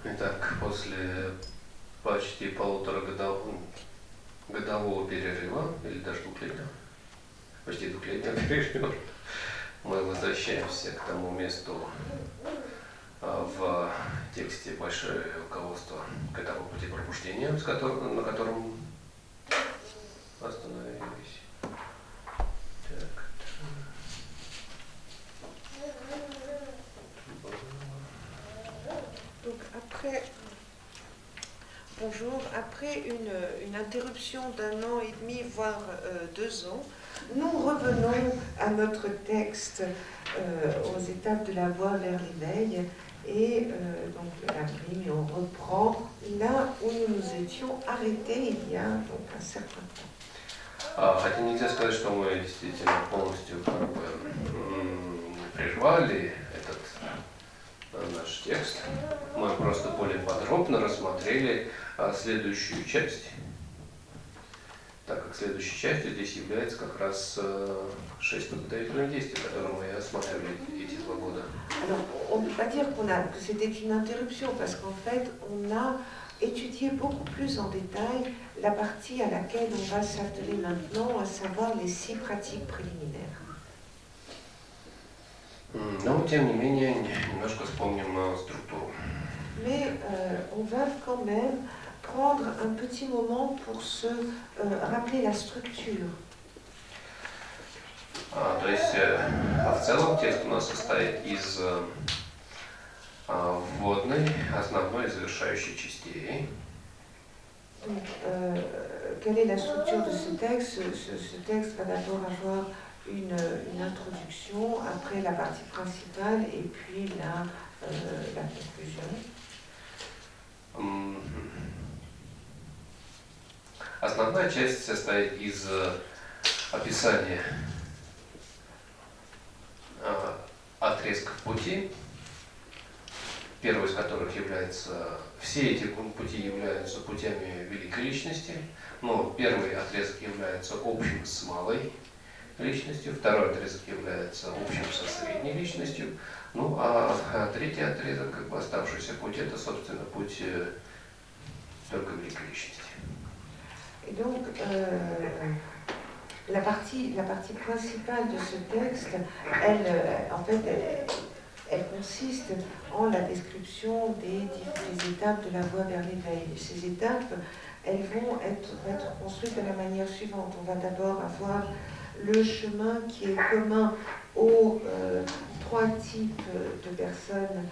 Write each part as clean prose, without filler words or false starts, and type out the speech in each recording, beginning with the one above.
Итак, после почти полуторагодового перерыва, или даже двухлетнего, почти двухлетнего перерыва, мы возвращаемся к тому месту в тексте «Большое руководство к этапу пути пробуждения», на котором остановились. Так. Donc après une interruption d'1 an et demi, voire 2 ans, nous revenons à notre texte aux étapes de la voie vers l'éveil et donc on reprend là où nous nous étions arrêtés il y a donc un certain temps. Хотя нельзя сказать, что мы действительно полностью прервали этот наш текст. Мы просто более подробно рассмотрели следующую часть, так как следующей частью здесь является как раз 6 подготовительных действий, которые мы осматривали эти 2 года. Alors, on ne peut pas dire que c'était une interruption, parce qu'en fait, on a étudié beaucoup plus en détail la partie à laquelle on va s'atteler maintenant, à savoir les 6 pratiques préliminaires. Но, тем не менее, немножко вспомним структуру. Mais on va quand même prendre un petit moment pour se rappeler la structure. То есть, в целом, текст у нас состоит из вводной, основной и завершающей частей. Donc, quelle est la structure de ce texte? Ce texte va d'abord avoir une introduction, après la partie principale et puis la conclusion. Основная часть состоит из описания отрезков пути, первый из которых является, все эти пути являются путями великой личности, но первый отрезок является общим с малой личностью, второй отрезок является общим со средней личностью, ну а третий отрезок, как бы оставшийся путь, это, собственно, путь только великой личности. Et donc, la partie principale de ce texte, elle consiste en la description des étapes de la voie vers l'éveil. Et ces étapes, elles vont être construites de la manière suivante. On va d'abord avoir le chemin qui est commun aux 3 types de personnes,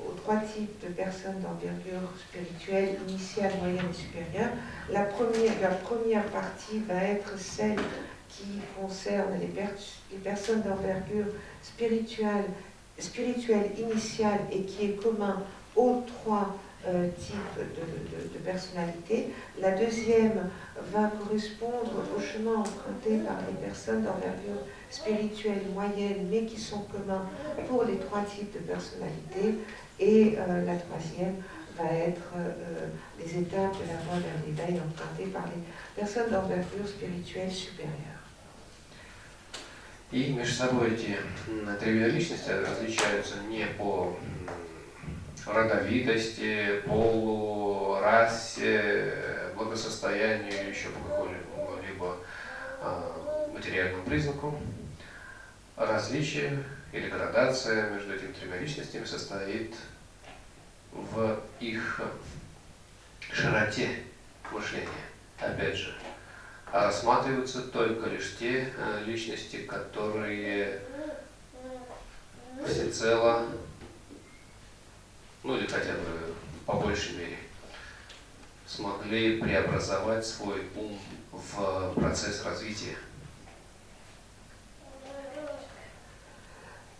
aux 3 types de personnes d'envergure spirituelle, initiale, moyenne et supérieure. La première partie va être celle qui concerne les personnes d'envergure spirituelle initiale et qui est commun aux 3 types de personnalités. La deuxième va correspondre au chemin emprunté par les personnes d'envergure spirituelle moyenne, mais qui sont communs pour les 3 types de personnalités. Et la troisième va être les étapes de la voie vers l'éveil empruntées par les personnes d'envergure spirituelle supérieure. И между собой эти три личности различаются не по родовитости, полу, расе, благосостоянию или еще по какому-либо материальному признаку. Различие или градация между этими 3 личностями состоит в их широте мышления. Опять же, рассматриваются только лишь те личности, которые всецело, ну или хотя бы по большей мере, смогли преобразовать свой ум в процесс развития.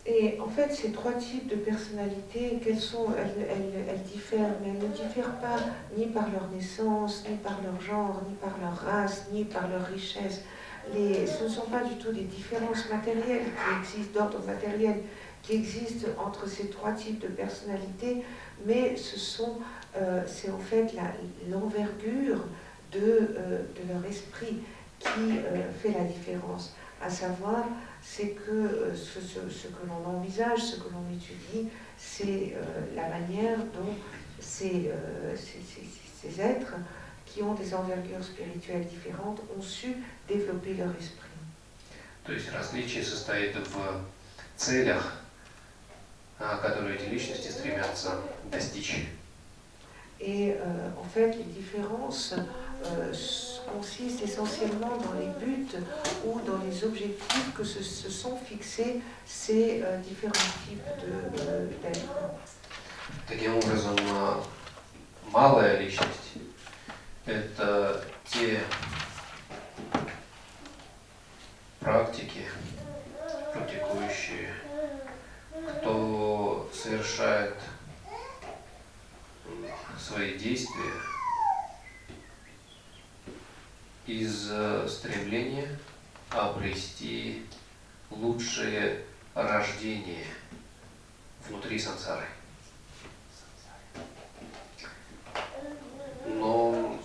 Et en fait, ces 3 types de personnalités, elles diffèrent, mais elles ne diffèrent pas ni par leur naissance, ni par leur genre, ni par leur race, ni par leur richesse. Ce ne sont pas du tout des différences matérielles qui existent, d'ordre matériel, qui existent entre ces 3 types de personnalités, mais c'est en fait l'envergure de leur esprit qui fait la différence, à savoir c'est que ce que l'on envisage, ce que l'on étudie, c'est la manière dont ces êtres qui ont des envergures spirituelles différentes ont su développer leur esprit. То есть различие состоит в целях, которые эти личности стремятся достичь. Et en fait, les différences consistent essentiellement dans les buts ou dans les objectifs que se sont fixés ces différents types d'êtres. Таким образом, малая личность – это те практики, практикующие, кто совершает свои действия из стремления обрести лучшее рождение внутри сансары. Но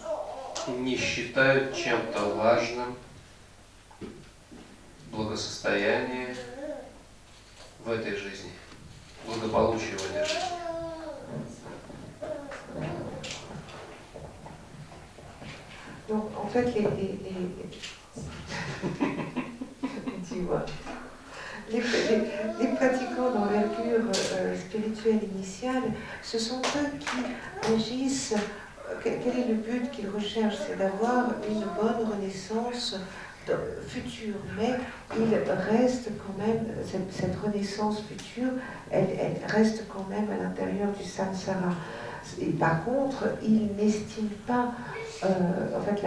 не считают чем-то важным благосостояние в этой жизни, благополучие в этой жизни. Donc, en fait, les pratiquants d'envergure spirituelle initiale, ce sont eux qui agissent. Quel est le but qu'ils recherchent? C'est d'avoir une bonne renaissance future, mais il reste quand même, cette renaissance future, elle reste quand même à l'intérieur du samsara. Et par contre, ils n'estiment pas, en fait,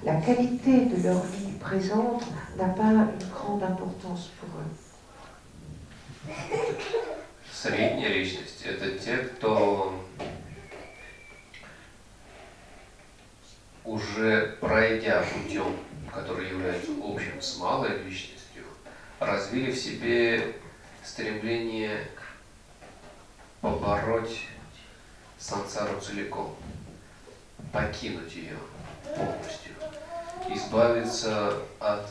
la qualité de leur vie présente n'a pas une grande importance pour eux. Средняя личность – это те, кто уже пройдя путем, который является общим с малой личностью, развили в себе стремление побороть сансару целиком, покинуть ее полностью, избавиться от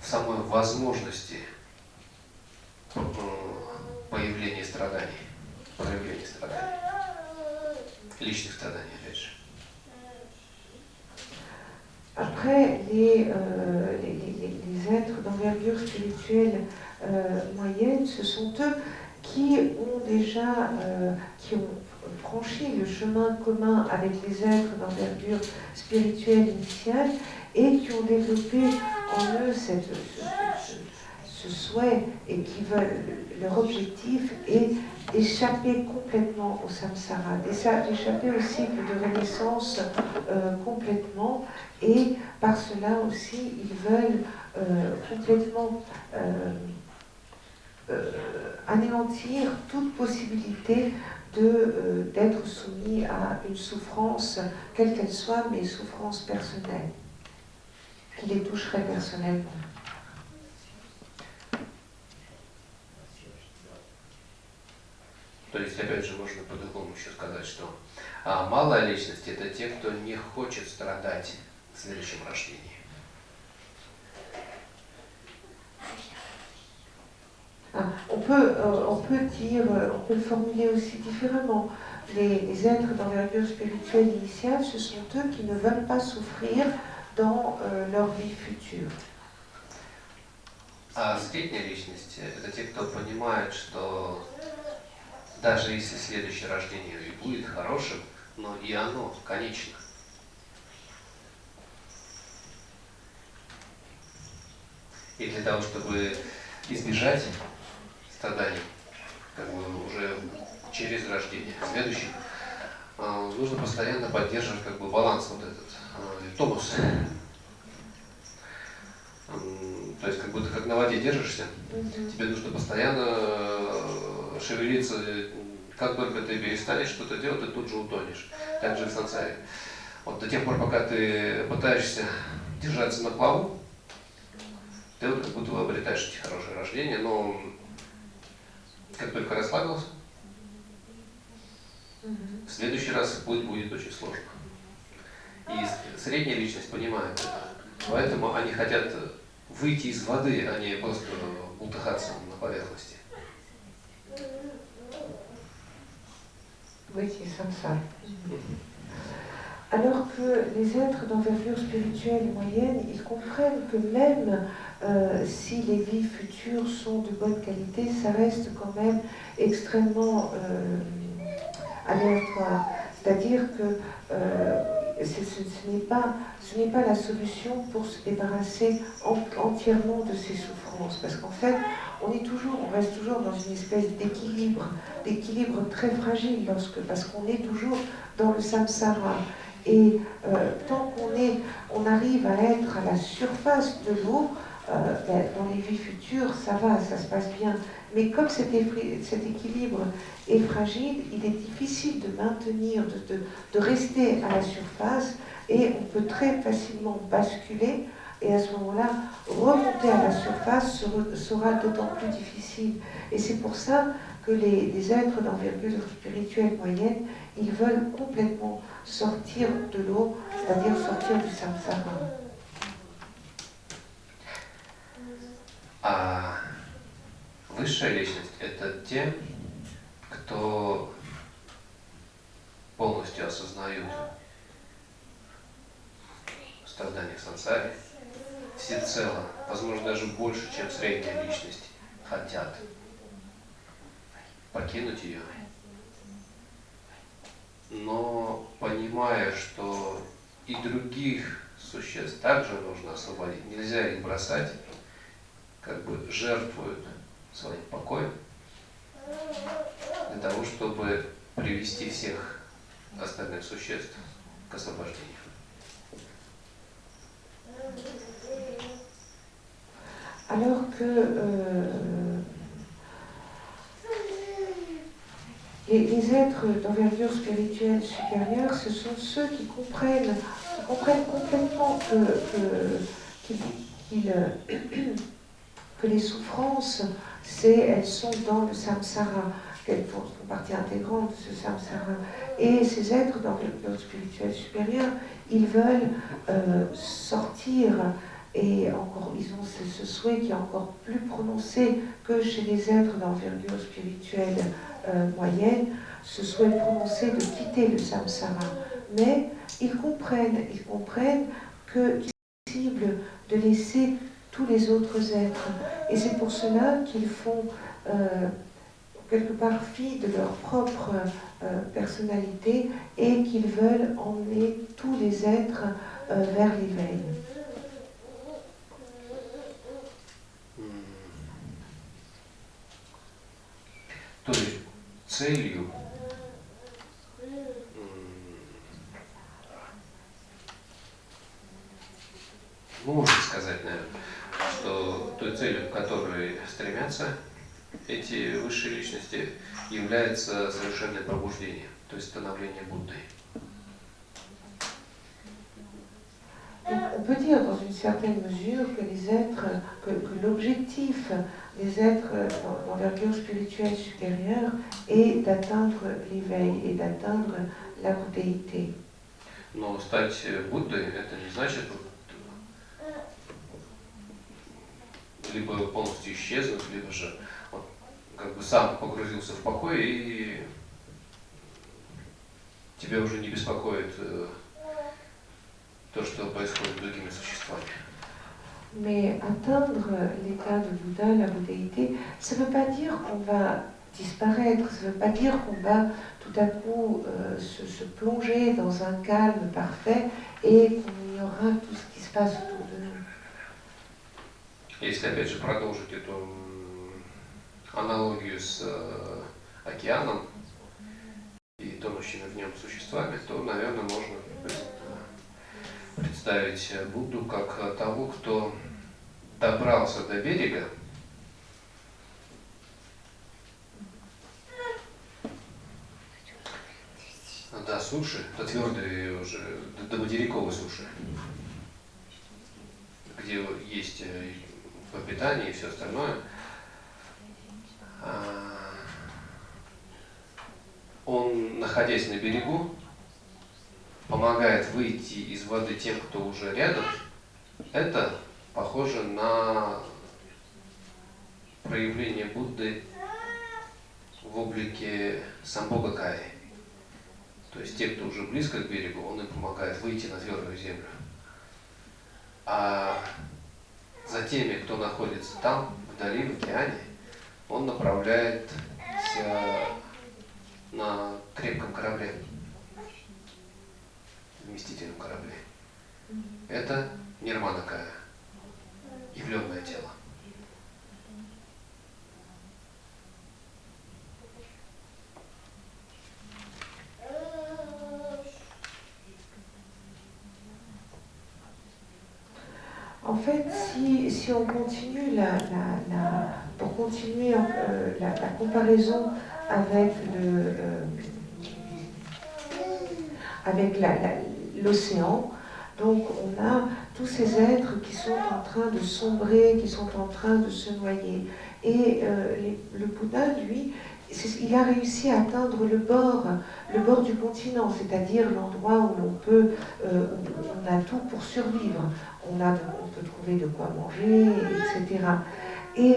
самой возможности появления страданий, личных страданий, опять же. Après, les êtres d'envergure spirituelle moyenne, ce sont eux qui ont déjà qui ont franchi le chemin commun avec les êtres d'envergure spirituelle initiale et qui ont développé en eux ce souhait et qui veulent, leur objectif est d'échapper complètement au samsara, d'échapper au cycle de renaissance complètement, et par cela aussi ils veulent complètement anéantir toute possibilité d'être soumis à une souffrance, quelle qu'elle soit, mais souffrance personnelle, qui les toucherait personnellement. То есть, опять же, можно по-другому еще сказать, что малая личность – это те, кто не хочет страдать в следующем рождении. On peut dire, on peut le formuler aussi différemment. Les êtres d'envergure spirituelle initiale, ce sont eux qui ne veulent pas souffrir dans leur vie future. А средняя личность – это те, кто понимает, что даже если следующее рождение и будет хорошим, но и оно конечно. И для того, чтобы избежать страданий, как бы уже через рождение следующих, нужно постоянно поддерживать как бы баланс вот этот, тонус. То есть как будто как на воде держишься, тебе нужно постоянно шевелиться, как только ты перестанешь что-то делать, ты тут же утонешь. Так же и в сансаре. Вот до тех пор, пока ты пытаешься держаться на плаву, ты вот как будто бы обретаешь эти хорошие рождения, но как только расслабился, в следующий раз путь будет очень сложно. И средняя личность понимает это. Поэтому они хотят выйти из воды, а не просто бултыхаться на поверхности. Oui, c'est samsara. Alors que les êtres d'envergure spirituelle moyenne, ils comprennent que même si les vies futures sont de bonne qualité, ça reste quand même extrêmement aléatoire. C'est-à-dire que ce n'est pas la solution pour se débarrasser entièrement de ces souffrances. Parce qu'en fait, on reste toujours dans une espèce d'équilibre très fragile, parce qu'on est toujours dans le samsara. Et tant on arrive à être à la surface de l'eau, dans les vies futures, ça va, ça se passe bien. Mais comme cet équilibre est fragile, il est difficile de maintenir, de rester à la surface, et on peut très facilement basculer, et à ce moment-là, remonter à la surface sera d'autant plus difficile. Et c'est pour ça que les êtres d'envergure spirituelle moyenne, ils veulent complètement sortir de l'eau, c'est-à-dire sortir du samsara. А высшая личность – это те, кто полностью осознают страдания в сансаре, всецело, возможно, даже больше, чем средняя личность, хотят покинуть ее, но понимая, что и других существ также нужно освободить, нельзя их бросать, как бы жертвуют своим покоем для того, чтобы привести всех остальных существ к освобождению. Alors que les êtres d'envergure spirituelle supérieure, ce sont ceux qui comprennent complètement que les souffrances, elles sont dans le samsara, qu'elles font partie intégrante de ce samsara. Et ces êtres d'envergure spirituelle supérieure, ils veulent sortir, et encore, ils ont ce souhait qui est encore plus prononcé que chez les êtres d'envergure spirituelle moyenne, ce souhait prononcé de quitter le samsara. Mais ils comprennent qu'il est possible de laisser tous les autres êtres. Et c'est pour cela qu'ils font quelque part fi de leur propre personnalité, et qu'ils veulent emmener tous les êtres vers l'éveil. То есть целью можно сказать, наверное, что той целью, к которой стремятся эти высшие личности, является совершенное пробуждение, то есть становление Буддой. On peut dire dans une certaine mesure que que l'objectif des êtres d'envergure spirituelle supérieure est d'atteindre l'éveil et d'atteindre la bouddhéité. Но стать Буддой – это не значит либо полностью исчезнуть, либо же он как бы сам погрузился в покой, и тебя уже не беспокоит то, что происходит с другими существами. Mais atteindre l'état de Bouddha, la bouddhéité, ça ne veut pas dire qu'on va disparaître, ça ne veut pas dire qu'on va tout à coup se plonger dans un calme parfait et qu'on ignorera tout ce qui se passe autour de nous. Если опять же продолжить эту аналогию с океаном и тонущими в нем существами, то, наверное, можно представить Будду как того, кто добрался до берега, до суши, до твердой уже, до материковой суши, где есть пропитание и все остальное. Он, находясь на берегу, помогает выйти из воды тем, кто уже рядом, Это похоже на проявление Будды в облике Самбогакаи. То есть те, кто уже близко к берегу, он им помогает выйти на твердую землю. А за теми, кто находится там, вдали, в океане, он направляется на крепком корабле, вместительном корабле. Это Нирманакая, явленное тело. En fait, si on continue pour continuer la comparaison avec l'océan, donc on a tous ces êtres qui sont en train de sombrer, qui sont en train de se noyer. Et le Bouddha, lui, il a réussi à atteindre le bord du continent, c'est-à-dire l'endroit où où on a tout pour survivre. On peut trouver de quoi manger, etc. Et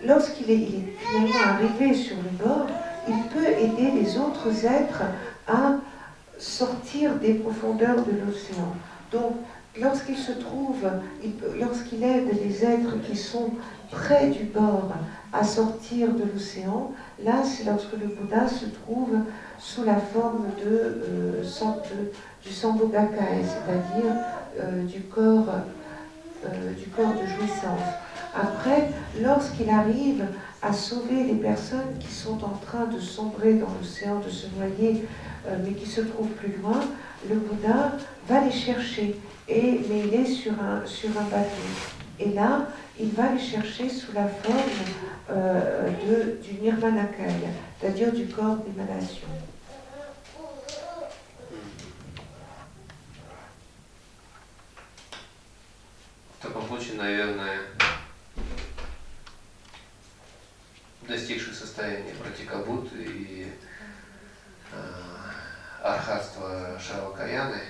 lorsqu'il est finalement arrivé sur le bord, il peut aider les autres êtres à sortir des profondeurs de l'océan. Donc, lorsqu'il aide les êtres qui sont près du bord à sortir de l'océan, là, c'est lorsque le Bouddha se trouve sous la forme du Sambhogakaya, c'est-à-dire du corps de jouissance. Après, lorsqu'il arrive à sauver les personnes qui sont en train de sombrer dans l'océan, de se noyer, mais qui se trouvent plus loin, le Bouddha va les chercher, mais il est sur un bateau. Et là, il va les chercher sous la forme du Nirmanakaya, c'est-à-dire du corps d'émanation. В таком случае, наверное, достигший состояния Пратикабуты и архатства Шравакаяны,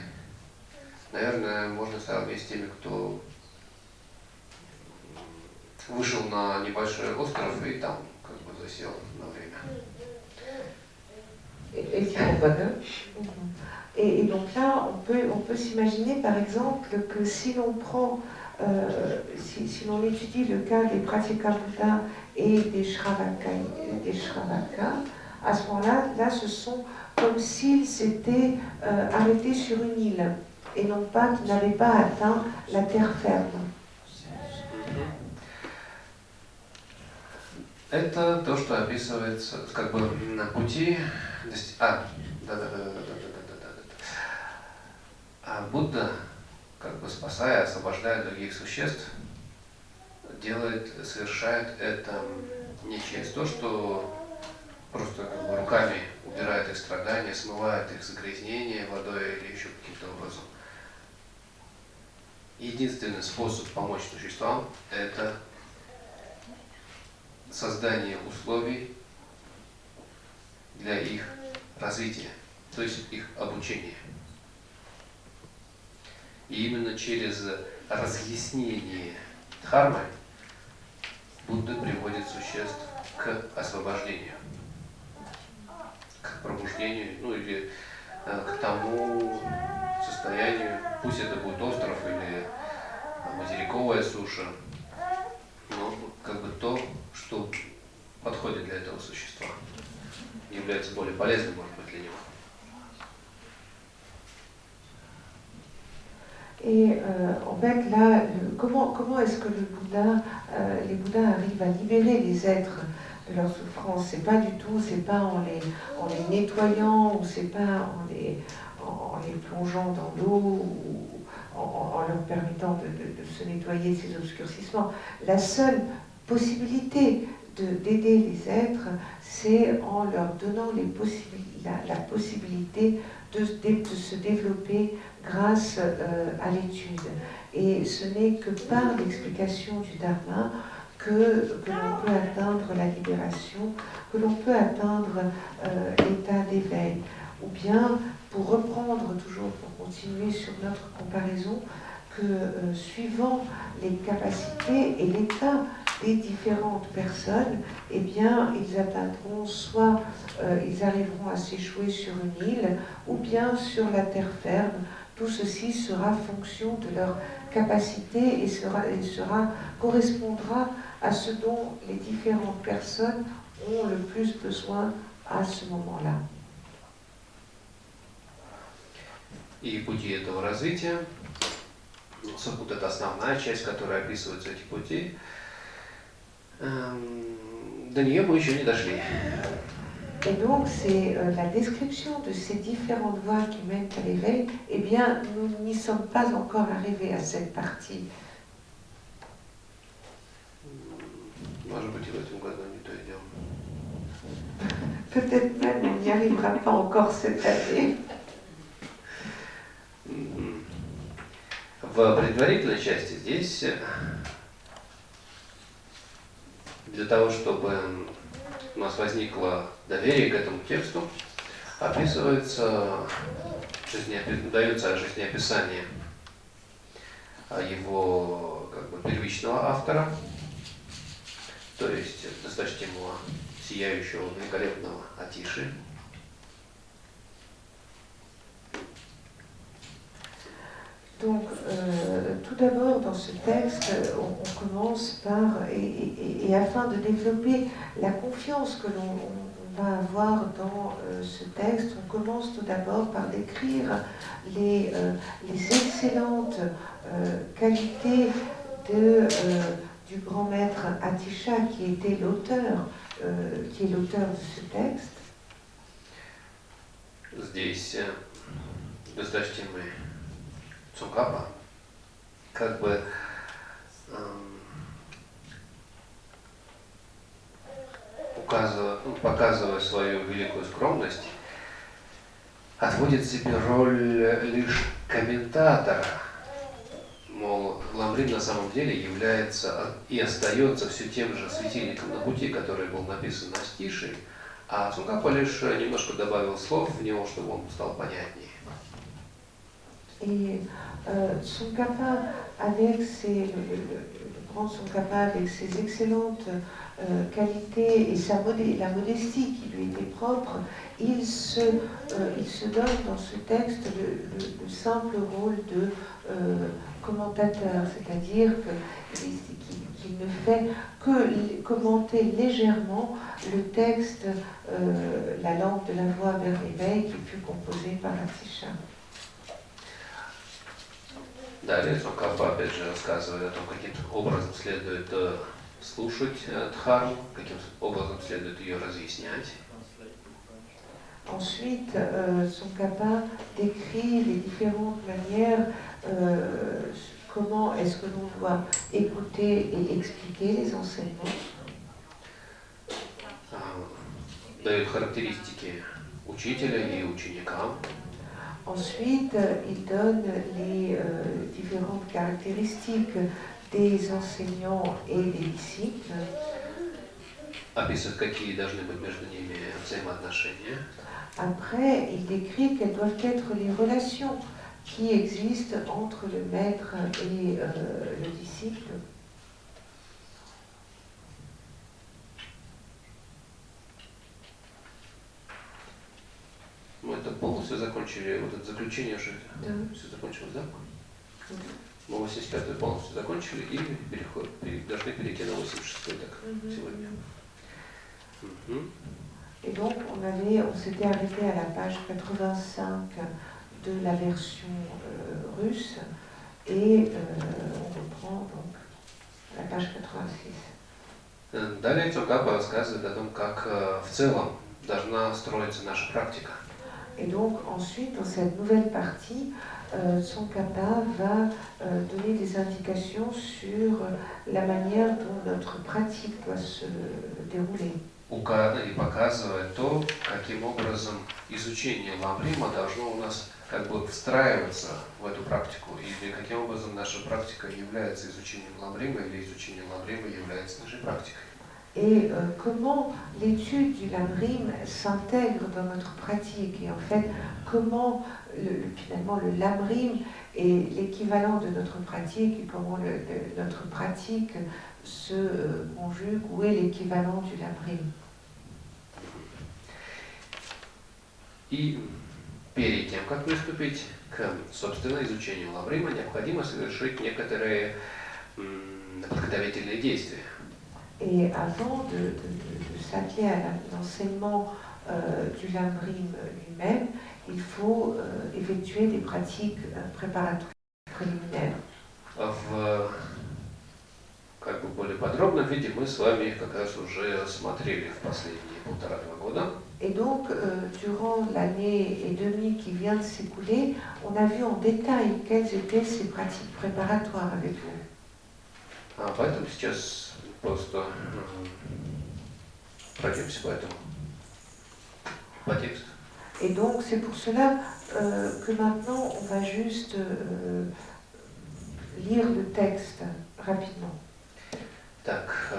наверное, можно сравнить с теми, кто вышел на небольшой остров и там как бы засел на время. Et donc là, on peut s'imaginer par exemple que si l'on prend, si l'on étudie le cas des Pratyekabuddha et des Shravaka, à ce moment-là, là, ce sont comme s'ils s'étaient arrêtés sur une île et non pas qu'ils n'avaient pas atteint la terre ferme. Это то, что описывается как бы на пути. А Будда, как бы спасая, освобождая других существ, совершает это не через то, что просто как бы руками убирает их страдания, смывает их загрязнения водой или еще каким-то образом. Единственный способ помочь существам – это создание условий для их развития, то есть их обучения. И именно через разъяснение дхармы Будда приводит существ к освобождению, к пробуждению, ну или к тому состоянию, пусть это будет остров или материковая суша, но как бы то, что подходит для этого существа, является более полезным, может быть, для него. Et en fait, là, comment est-ce que les Bouddhas arrivent à libérer les êtres de leur souffrance? C'est pas du tout, c'est pas en les nettoyant, ou c'est pas en les plongeant dans l'eau, ou en leur permettant de se nettoyer de ces obscurcissements. La seule possibilité d'aider les êtres, c'est en leur donnant la possibilité de se développer grâce à l'étude. Et ce n'est que par l'explication du Dharma que l'on peut atteindre la libération, que l'on peut atteindre l'état d'éveil. Ou bien, pour reprendre toujours, pour continuer sur notre comparaison, que suivant les capacités et l'état des différentes personnes, eh bien, ils atteindront soit ils arriveront à s'échouer sur une île ou bien sur la terre ferme. Tout ceci sera fonction de leur capacité et correspondra à ce dont les différentes personnes ont le plus besoin à ce moment-là. И пути этого развития, вот это основная часть, которая описывается эти пути, до нее мы еще не дошли. Et donc, c'est la description de ces différentes voies qui mènent à l'éveil. Eh bien, nous n'y sommes pas encore arrivés à cette partie. Может быть, и в этом году не дойдем. Peut-être même on n'y arrivera pas encore cette année. В предварительной части здесь для того, чтобы у нас возникло доверие к этому тексту, описывается, дается жизнеописание его как бы первичного автора, то есть досточтимого, сияющего, великолепного Атиши. Donc, tout d'abord, dans ce texte, on commence par, et afin de développer la confiance que l'on va avoir dans ce texte, on commence tout d'abord par décrire les excellentes qualités du grand maître Atisha, qui était l'auteur, qui est l'auteur de ce texte. Здесь досточтимый Цунгапа, как бы показывая свою великую скромность, отводит себе роль лишь комментатора. Мол, Ламрим на самом деле является и остается все тем же светильником на пути, который был написан Астишей, а Цунгапа лишь немножко добавил слов в него, чтобы он стал понятнее. Et Tsongkhapa, avec le grand Tsongkhapa, avec ses excellentes qualités et la modestie qui lui était propre, il se donne dans ce texte le simple rôle de commentateur, c'est-à-dire qu'il ne fait que commenter légèrement le texte, la lampe de la voie vers l'éveil qui fut composée par Atisha. Далее Цунгапа опять же рассказывает о том, каким образом следует слушать Дхарму, каким образом следует ее разъяснять. Ensuite, Tsongkhapa décrit les différentes manières, comment est-ce que l'on doit écouter et expliquer les enseignements. Дает характеристики учителя и ученикам. Ensuite, il donne les différentes caractéristiques des enseignants et des disciples. Описывает, какие должны быть между ними взаимоотношения. Après, il décrit quelles doivent être les relations qui existent entre le maître et le disciple. Мы это полностью закончили, вот это заключение уже Да. все закончилось, да? Мы 85-й полностью закончили и должны перейти на 86-й так, сегодня. Et donc, on s'était arrêté à la page 85 de la version russe et on reprend donc la page 86. Далее Цунгапа рассказывает о том, как в целом должна строиться наша практика. Et donc ensuite, dans cette nouvelle partie, Tsongkhapa va donner des indications sur la manière dont notre pratique doit se dérouler. И показывает то, каким образом изучение Ламрима должно у нас как бы встраиваться в эту практику, или каким образом наша практика является изучением Ламрима, или изучение Ламрима является нашей практикой. et comment l'étude du lamrim s'intègre dans notre pratique, et en fait comment finalement le lamrim est l'équivalent de notre pratique, et comment notre pratique se conjugue, ou est l'équivalent du lamrim. И перед тем, как приступить к, собственно, изучению ламрима, необходимо совершить некоторые подготовительные действия. Et avant de s'atteler à l'enseignement du lamrim lui-même, il faut effectuer des pratiques préparatoires préliminaires. Как бы более подробном виде мы с вами их как раз уже смотрели в последние 1,5-2 года. Et donc, durant l'année et demie qui vient de s'écouler, on a vu en détail quelles étaient ces pratiques préparatoires avec vous. Поэтому сейчас просто пройдемся по тексту. Et donc, c'est pour cela que maintenant, on va juste lire le texte rapidement. Так,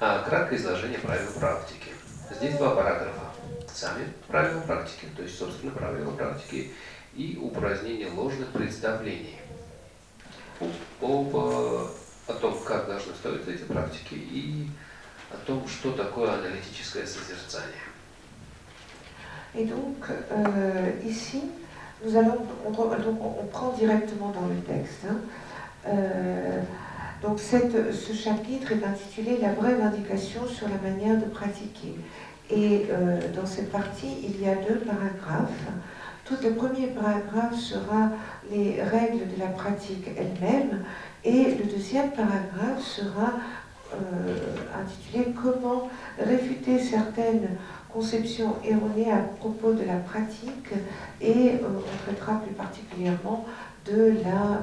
краткое изложение правил практики. Здесь 2 параграфа. Сами правила практики, то есть, собственно, правила практики, и упразднение ложных представлений о том, как должны строиться эти практики, и о том, что такое аналитическое созерцание. Et donc, ici, on prend directement dans le texte. Donc ce chapitre est intitulé « La brève indication sur la manière de pratiquer ». Et dans cette partie, il y a 2 paragraphes. Tout le premier paragraphe sera les règles de la pratique elle-même, et le deuxième paragraphe sera intitulé « Comment réfuter certaines conceptions erronées à propos de la pratique », et on traitera plus particulièrement de la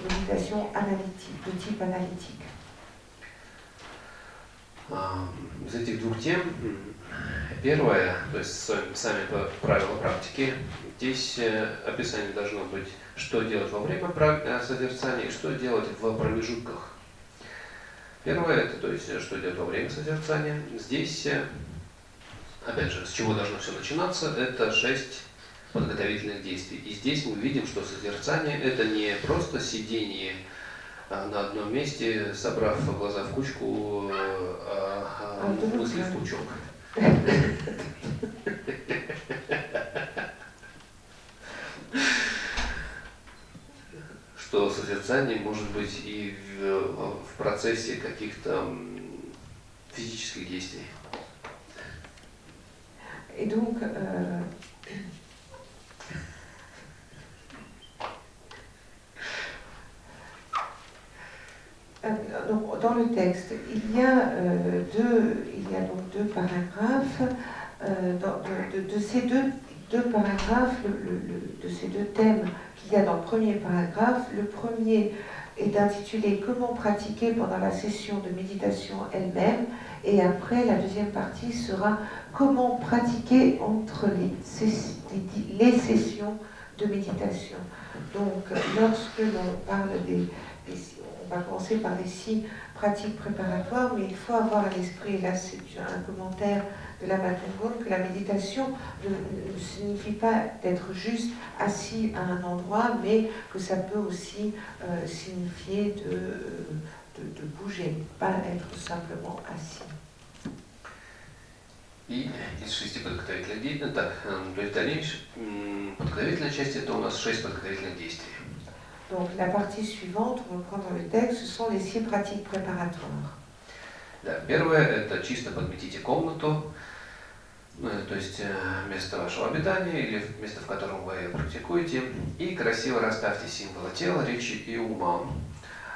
méditation analytique, de type analytique. Из этих 2 тем, первое, то есть сами правила практики, здесь описание должно быть, что делать во время созерцания и что делать в промежутках. Первое, это, то есть, что делать во время созерцания. Здесь, опять же, с чего должно все начинаться, это 6 подготовительных действий. И здесь мы видим, что созерцание – это не просто сидение на одном месте, собрав глаза в кучку, мысли в пучок. Что созерцание может быть и в процессе каких-то физических действий. Et donc, donc, dans le texte, il y a donc 2 paragraphes. De ces deux paragraphes, de ces 2 thèmes qu'il y a dans le premier paragraphe, le premier est intitulé « Comment pratiquer pendant la session de méditation elle-même » et après, la deuxième partie sera « Comment pratiquer entre les sessions de méditation ». Donc, lorsque l'on parle on va commencer par les 6 pratiques préparatoires, mais il faut avoir à l'esprit, et là c'est un commentaire de la Matungong, que la méditation ne signifie pas d'être juste assis à un endroit, mais que ça peut aussi signifier de bouger, pas être simplement assis. И из 6 подготовительных действий, то есть дальнейшая подготовительная часть, это у нас 6 подготовительных действий. Donc la partie suivante, on reprend dans le texte, ce sont les 6 pratiques préparatoires. Да, первое – это чисто подметите комнату, то есть место вашего обитания или место, в котором вы практикуете, и красиво расставьте символы тела, речи и ума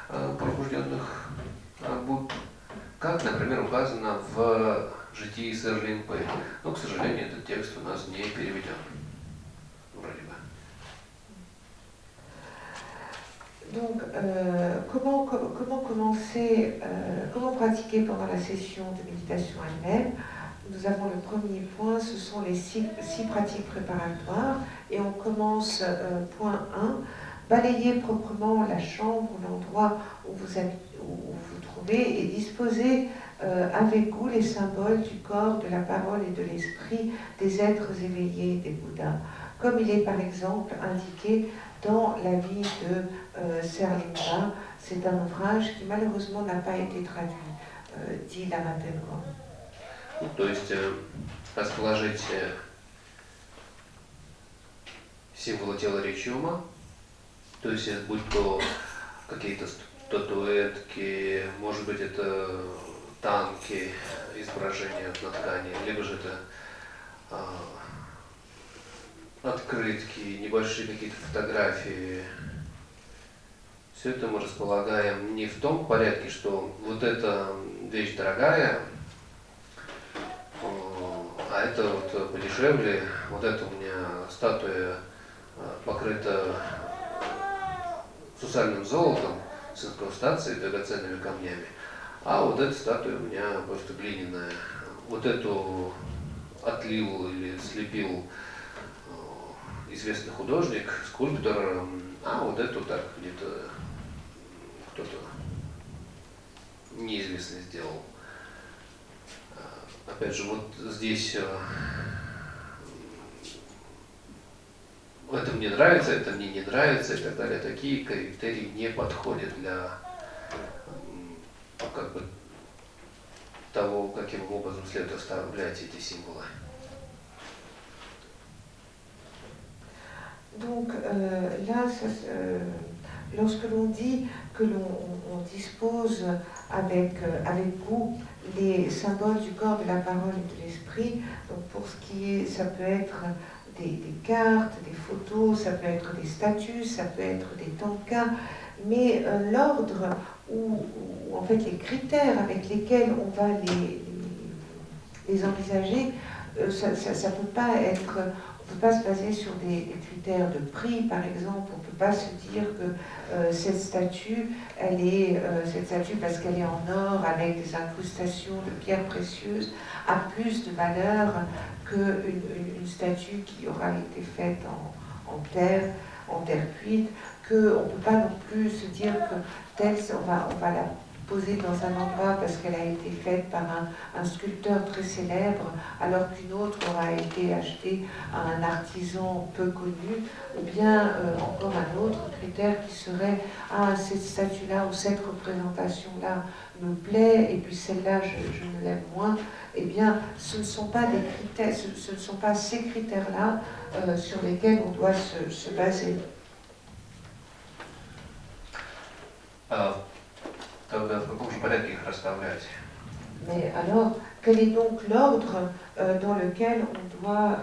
пробужденных Будд, как, например, указано в житии Сыр Линпэ. Но, к сожалению, этот текст у нас не переведен. Вроде бы. Donc, comment commencer, comment pratiquer pendant la session de méditation elle-même? Nous avons le premier point, ce sont les 6 pratiques préparatoires, et on commence point 1 balayez proprement la chambre ou l'endroit où où vous trouvez et disposez avec goût les symboles du corps, de la parole et de l'esprit des êtres éveillés, des Bouddhas, comme il est par exemple indiqué dans la vie de Serlingpa. C'est un ouvrage qui malheureusement n'a pas été traduit, dit Lama Tengon. Ну, то есть расположить символы тела, речи, ума, то есть будь то какие-то статуэтки, может быть это танки, изображения на ткани, либо же это открытки, небольшие какие-то фотографии. Все это мы располагаем не в том порядке, что вот эта вещь дорогая, а это вот подешевле, вот это у меня статуя покрыта сусальным золотом с инкрустацией, драгоценными камнями, а вот эта статуя у меня просто глиняная. Вот эту отлил или слепил известный художник, скульптор, а вот эту так где-то кто-то неизвестный сделал. Опять же, вот здесь это мне нравится, это мне не нравится и так далее. Такие критерии не подходят для как бы того, каким образом следует оставлять эти символы. Donc là, lorsque l'on dit que l'on dispose avec goût les symboles du corps, de la parole et de l'esprit, donc pour ce qui est, ça peut être des cartes, des photos, ça peut être des statues, ça peut être des tankas, mais l'ordre ou en fait les critères avec lesquels on va les envisager, ça peut pas être... On ne peut pas se baser sur des critères de prix, par exemple. On ne peut pas se dire que cette statue, parce qu'elle est en or avec des incrustations de pierres précieuses, a plus de valeur qu'une statue qui aura été faite en terre cuite, qu'on ne peut pas non plus se dire que on va la poser dans un endroit parce qu'elle a été faite par un sculpteur très célèbre, alors qu'une autre aura été achetée à un artisan peu connu, ou bien encore un autre critère qui serait « Ah, cette statue-là ou cette représentation-là me plaît, et puis celle-là, je ne l'aime moins », eh bien, ce ne sont pas des critères, ce ne sont pas ces critères-là sur lesquels on doit se baser. Тогда в каком же порядке их расставлять? Mais alors, quel est donc l'ordre dans lequel on doit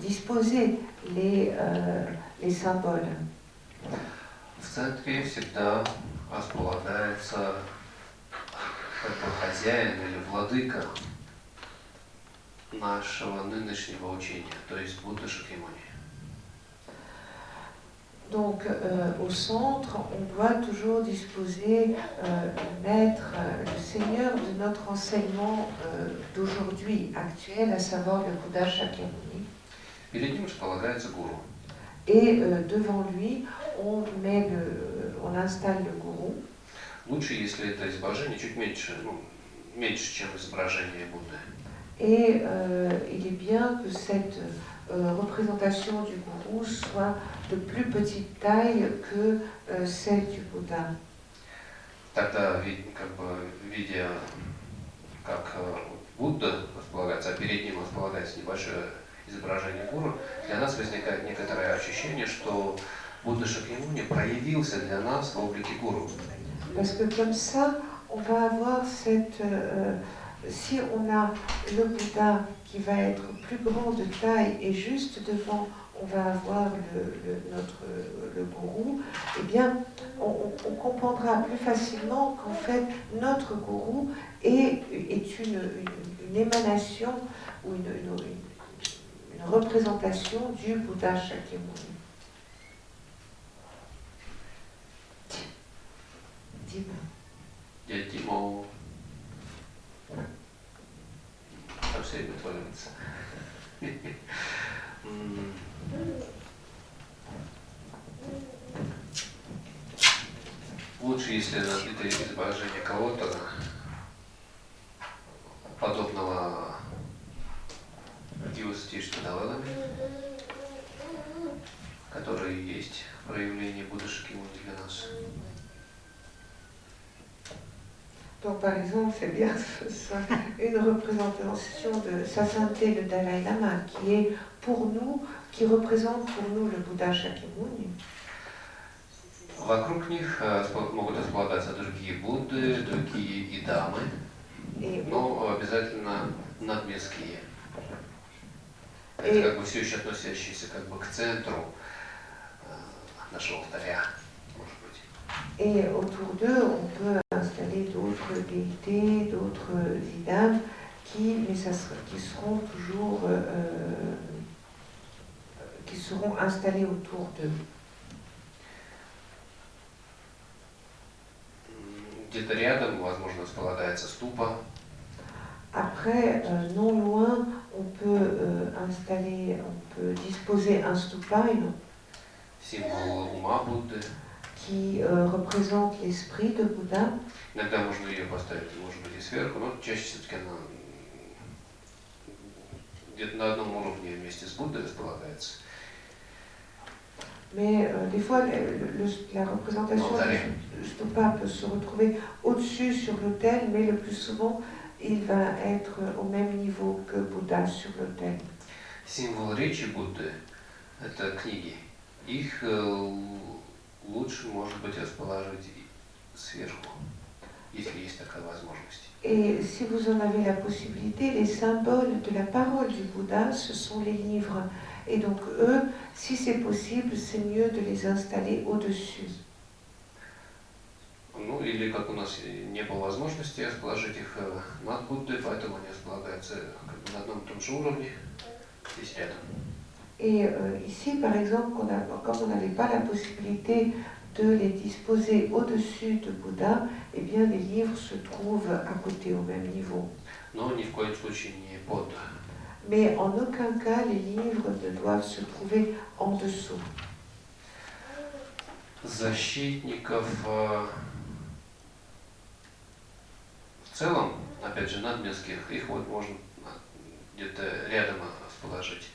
disposer les symboles? В центре всегда располагается как бы хозяин или владыка нашего нынешнего учения, то есть Будда Шакьямуни. Donc, au centre, on doit toujours disposer le maître, le seigneur de notre enseignement d'aujourd'hui, actuel, à savoir le Bouddha Shakyamuni. Перед ним располагается гуру. Et devant lui, on installe le gourou. Лучше, если это изображение чуть меньше, меньше, чем изображение Будды. Et il est bien que cette représentation du gourou soit de plus petite taille que celle du Bouddha. Тогда, как бы, видя, как Будда располагается, а перед ним располагается небольшое изображение гуру, для нас возникает некоторое ощущение, что Будда Шакьямуни проявился для нас в облике гуру. Parce que comme ça, on va avoir cette... si on a le Bouddha qui va être plus grand de taille et juste devant, on va avoir le gourou, eh bien, on comprendra plus facilement qu'en fait, notre gourou est une émanation ou une représentation du Bouddha Shakyamuni. Дядя Тимо совсем отвалился. лучше, если это изображение кого-то подобного Дивасатишта Далай-ламе, который есть проявление Будды Шакьямуни для нас. Donc par exemple, c'est bien que ce soit une représentation de sa sainteté, le Dalai Lama, qui est pour nous, qui représente pour nous le Bouddha Shakyamuni. Вокруг них могут располагаться другие Будды, другие Идамы, но обязательно надмирские. Это как бы все еще относящиеся как бы к центру нашего алтаря, может быть. Et autour d'eux, on peut installer d'autres déités, d'autres idams qui seront toujours qui seront installés autour d'eux. Где-то рядом, возможно, располагается ступа. Après, non loin, on peut disposer un stupa, Символ ума Будды. Qui représente l'esprit de Bouddha. Иногда можно ее поставить, может быть, и сверху, но чаще все-таки она где-то на одном уровне вместе с Буддой располагается. Mais des fois, la représentation du stupa peut se retrouver au-dessus sur l'autel, mais le plus souvent, il va être au même niveau que Bouddha sur l'autel. Символ речи Будды – это книги. Их лучше, может быть, расположить сверху, если есть такая возможность. Et si vous en avez la possibilité, les symboles de la parole du Bouddha, ce sont les livres. Et donc eux, si c'est possible, c'est mieux de les installer au-dessus. Ну, или как у нас не было возможности расположить их над Буддой, поэтому они располагаются как бы на одном и том же уровне, здесь рядом. Et ici, par exemple, comme on n'avait pas la possibilité de les disposer au-dessus de Bouddha, eh bien les livres se trouvent à côté, au même niveau. Но ни в коем случае не под. Mais en aucun cas, les livres ne doivent se trouver en dessous. Защитников в целом, опять же, надмирских, их вот можно где-то рядом расположить,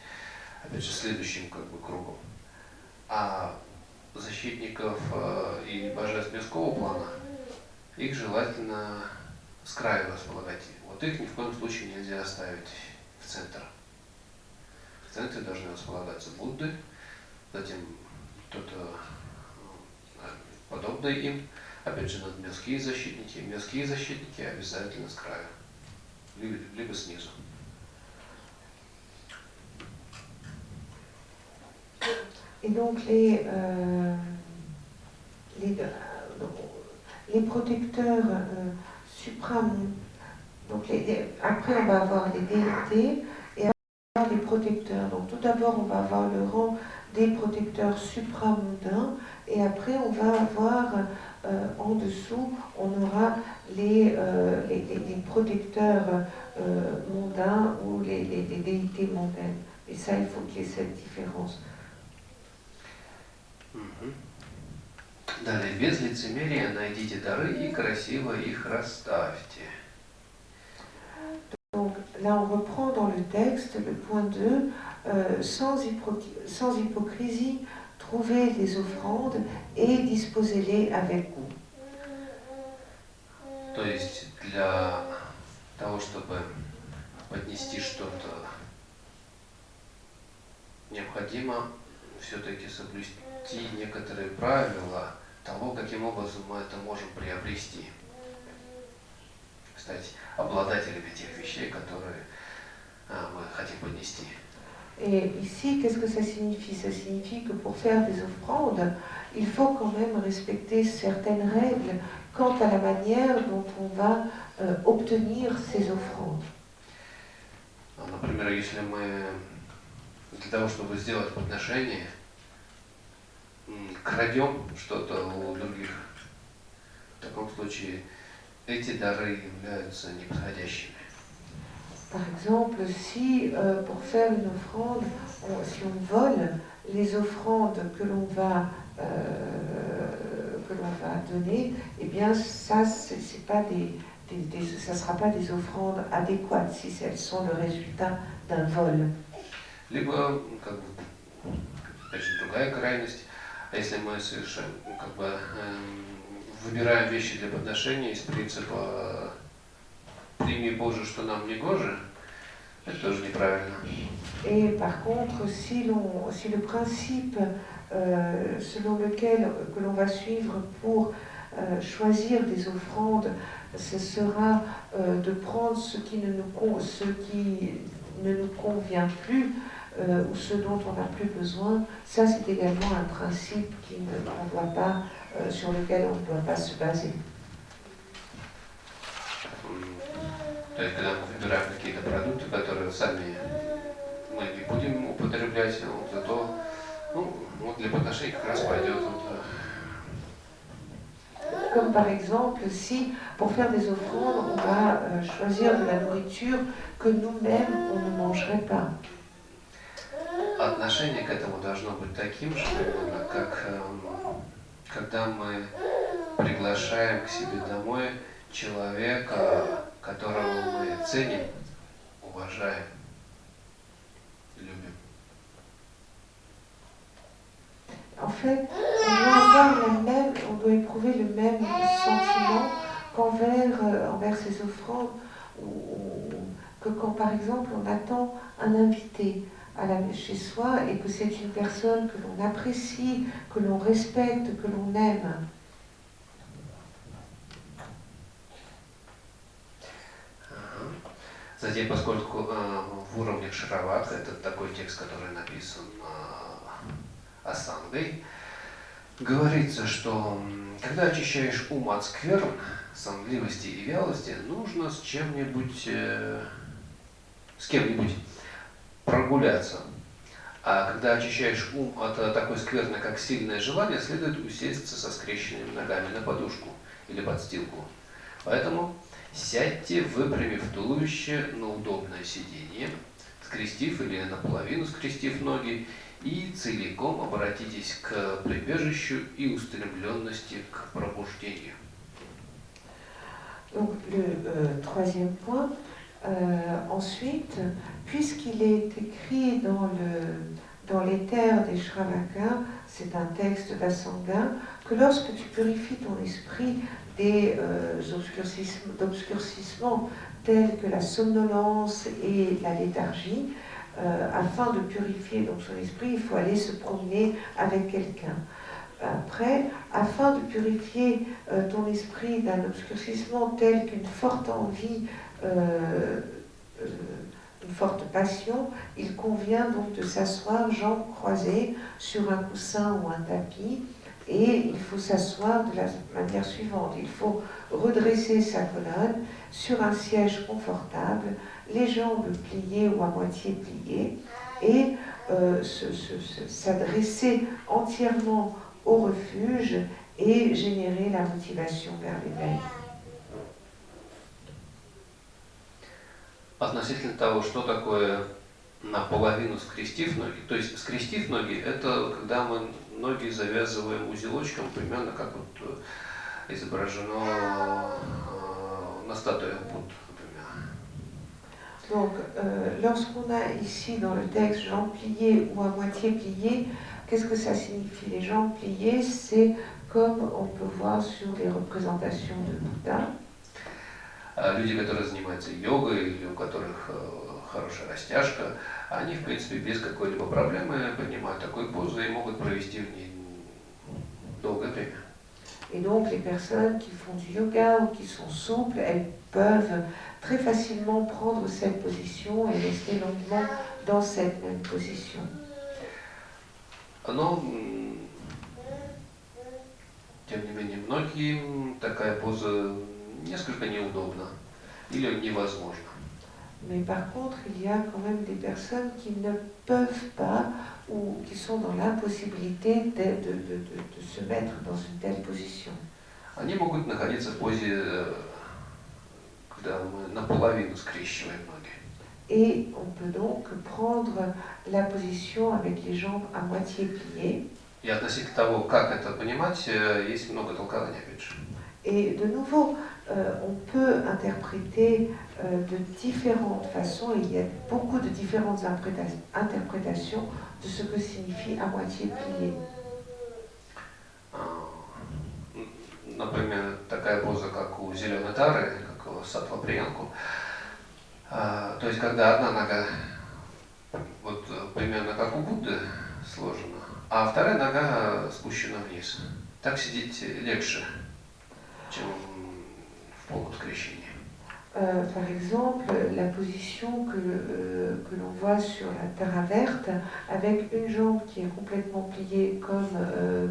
опять же, следующим как бы кругом. А защитников и божеств мирского плана, их желательно с краю располагать. Вот их ни в коем случае нельзя оставить в центр. В центре должны располагаться Будды, затем кто-то подобный им, опять же, надмирские защитники. Мирские защитники обязательно с краю, либо снизу. Et donc les protecteurs supramondains, donc après on va avoir les déités et après les protecteurs. Donc tout d'abord on va avoir le rang des protecteurs supramondains et après on va avoir en dessous on aura les protecteurs mondains ou les déités mondaines. Et ça il faut qu'il y ait cette différence. Далее, без лицемерия найдите дары и красиво их расставьте. Donc là on reprend dans le texte le point 2, sans hypocrisie, trouvez les offrandes et disposez-les avec goût. То есть для того, чтобы поднести что-то, необходимо все-таки соблюсти некоторые правила того, каким образом мы это можем приобрести. Стать обладателями тех вещей, которые мы хотим поднести. Et ici, qu'est-ce que ça signifie? Ça signifie que pour faire des offrandes, il faut quand même respecter certaines règles quant à la manière dont on va obtenir ces offrandes. Например, если мы для того, чтобы сделать подношение, крадем что-то у других, в таком случае эти дары являются неподходящими. Par exemple, si pour faire une offrande, si on vole les offrandes que l'on va va donner, eh bien ça, c'est pas ça ne sera pas des offrandes adéquates si elles sont le résultat d'un vol. Либо, как бы, опять же, другая крайность, а если мы совершаем, как бы, выбираем вещи для подношения из принципа «прими, Боже, что нам не гоже», это тоже неправильно. Et par contre, si le principe selon lequel que l'on va suivre pour choisir des offrandes, ce sera de prendre ce qui ne nous convient plus ou ce dont on n'a plus besoin, ça c'est également un principe sur lequel on ne doit pas se baser. То есть, когда мы выбираем какие-то продукты, которые сами мы не будем употреблять, зато для подношений как раз пойдет. Comme par exemple, si pour faire des offrandes, on va choisir de la nourriture que nous-mêmes, on ne mangerait pas. Отношение к этому должно быть таким же, как когда мы приглашаем к себе домой человека, которого мы ценим, уважаем, любим. En fait, on doit éprouver le même sentiment envers ces offrandes, que quand par exemple on attend un invité chez soi et que c'est une personne que l'on apprécie, que l'on respecte, que l'on aime. Затем, поскольку в уровнях Шравак, это такой текст, который написан Асангой, говорится, что когда очищаешь ум от скверн, сонливости и вялости, нужно с кем-нибудь прогуляться. А когда очищаешь ум от такой скверны, как сильное желание, следует усесться со скрещенными ногами на подушку или подстилку. Поэтому сядьте, выпрямив туловище на удобное сиденье, скрестив или наполовину скрестив ноги, и целиком обратитесь к прибежищу и устремленности к пробуждению. Donc le troisième point, ensuite, puisqu'il est écrit dans les terres des Shravakas, c'est un texte d'Asanga, que lorsque tu purifies ton esprit des d'obscurcissements tels que la somnolence et la léthargie, afin de purifier donc son esprit, il faut aller se promener avec quelqu'un. Après, afin de purifier ton esprit d'un obscurcissement tel qu'une forte envie, une forte passion, il convient donc de s'asseoir jambes croisées sur un coussin ou un tapis, et il faut s'asseoir de la manière suivante. Il faut redresser sa colonne sur un siège confortable, les jambes pliées ou à moitié pliées, et s'adresser entièrement au refuge et générer la motivation vers l'éveil. Относительно того, что такое наполовину скрестив ноги, то есть скрестив ноги, это когда мы ноги завязываем узелочком, примерно как вот изображено на статуях Будды, например. Donc, lorsqu'on a ici dans le texte jambes pliées ou à moitié pliées, qu'est-ce que ça signifie? Les jambes pliées, c'est comme on peut voir sur les représentations de Bouddha. Люди, которые занимаются йогой или у которых хорошая растяжка, они, в принципе, без какой-либо проблемы принимают такую позу и могут провести в ней долгое время. Et donc, les personnes qui font du yoga ou qui sont souples, elles peuvent très facilement prendre cette position et rester longuement dans cette même position. Но, тем не менее, многим такая поза несколько неудобна или невозможна. Mais par contre, il y a quand même des personnes qui ne peuvent pas ou qui sont dans l'impossibilité de se mettre dans une telle position. Они могут находиться в позе, когда мы наполовину скрещиваем ноги. Et on peut donc prendre la position avec les jambes à moitié pliées. И относительно того, как это понимать, есть много толкований, опять же. Et de nouveau, on peut interpréter de différentes façons, il y a beaucoup de différentes interprétations de ce que signifie à moitié plié. Например, такая поза, как у зеленой тары, как у саттва приянку. То есть, когда одна нога вот примерно как у Будды сложена, а вторая нога спущена вниз. Так сидеть легче, чем в полускрещении. Par exemple, la position que l'on voit sur la terre verte, avec une jambe qui est complètement pliée comme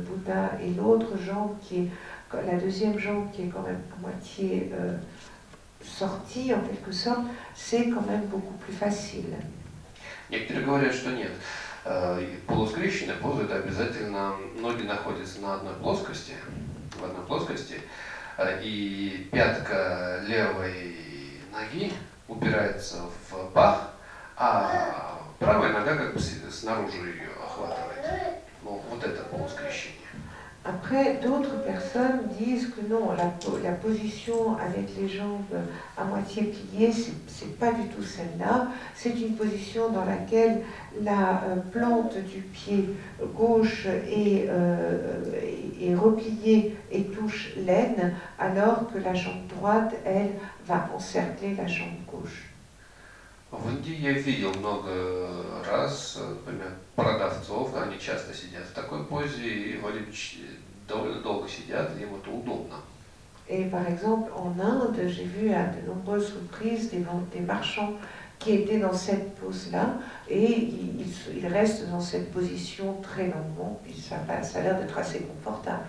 Bouddha et l'autre jambe qui est, la deuxième jambe qui est quand même à moitié sortie en quelque sorte, c'est quand même beaucoup plus facile. Некоторые говорят, что нет. Полускрещенная поза — это обязательно ноги находятся на одной плоскости, в одной плоскости, и пятка левой ноги упирается в пах, а правая нога как бы снаружи ее охватывает. Ну, вот это полускрещение. Après, d'autres personnes disent que non, la position avec les jambes à moitié pliées, c'est pas du tout celle-là. C'est une position dans laquelle la plante du pied gauche est repliée et touche l'aine, alors que la jambe droite, elle, va encercler la jambe gauche. В Индии я видел много раз, например, продавцов, они часто сидят в такой позе и вроде бы довольно долго сидят, и им это удобно. Et par exemple, en Inde, j'ai vu à de nombreuses reprises des marchands qui étaient dans cette pose-là, et ils restent dans cette position très longuement, puis ça a l'air d'être assez confortable.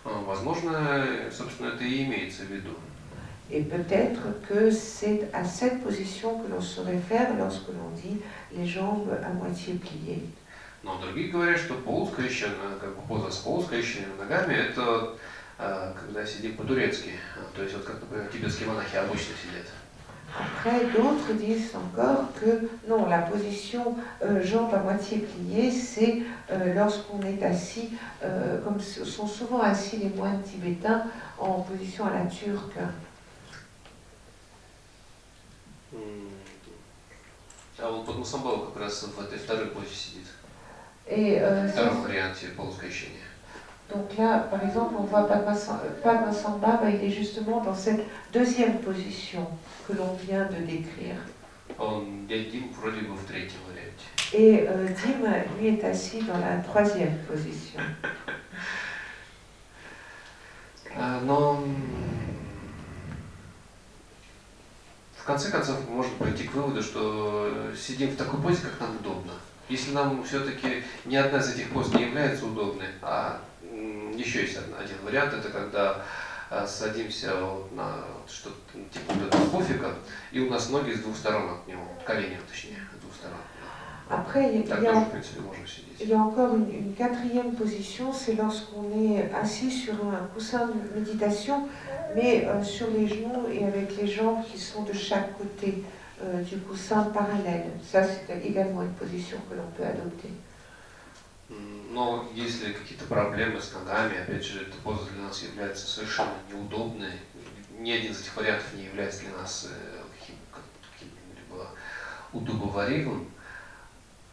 Возможно, собственно, это и имеется в виду. Et peut-être que c'est à cette position que l'on se réfère lorsque l'on dit les jambes à moitié pliées. Но другие говорят, что полускрещенная, как бы поза с полускрещенными ногами, это когда сидим по-турецки. То есть вот как, например, тибетские монахи обычно сидят. Après, d'autres disent encore que non, la position jambes à moitié pliées, c'est lorsqu'on est assis, comme sont souvent assis les moines tibétains, en position à la turque. А вот Падмасамбхава как раз в этой второй позе сидит. Et, втором варианте полускрещения. Donc là, par exemple, on voit Padmasambhava, il est justement dans cette deuxième position que l'on vient de décrire. Дим вроде бы в третьем варианте. Et Dim, lui, est assis dans la troisième position. Но в конце концов можно прийти к выводу, что сидим в такой позе, как нам удобно. Если нам все-таки ни одна из этих поз не является удобной, а еще есть один вариант, это когда садимся вот на что-то типа пуфика, и у нас ноги с двух сторон от него, колени точнее, с двух сторон. Après, il y a encore une quatrième position, c'est lorsqu'on est assis sur un coussin de méditation, mais sur les genoux et avec les jambes qui sont de chaque côté du coussin parallèle. Ça, c'est également une position que l'on peut adopter. Но если какие-то проблемы с ногами, опять же, эта поза для нас является совершенно неудобной, ни один из этих вариантов не является для нас каким-либо удобоваримым,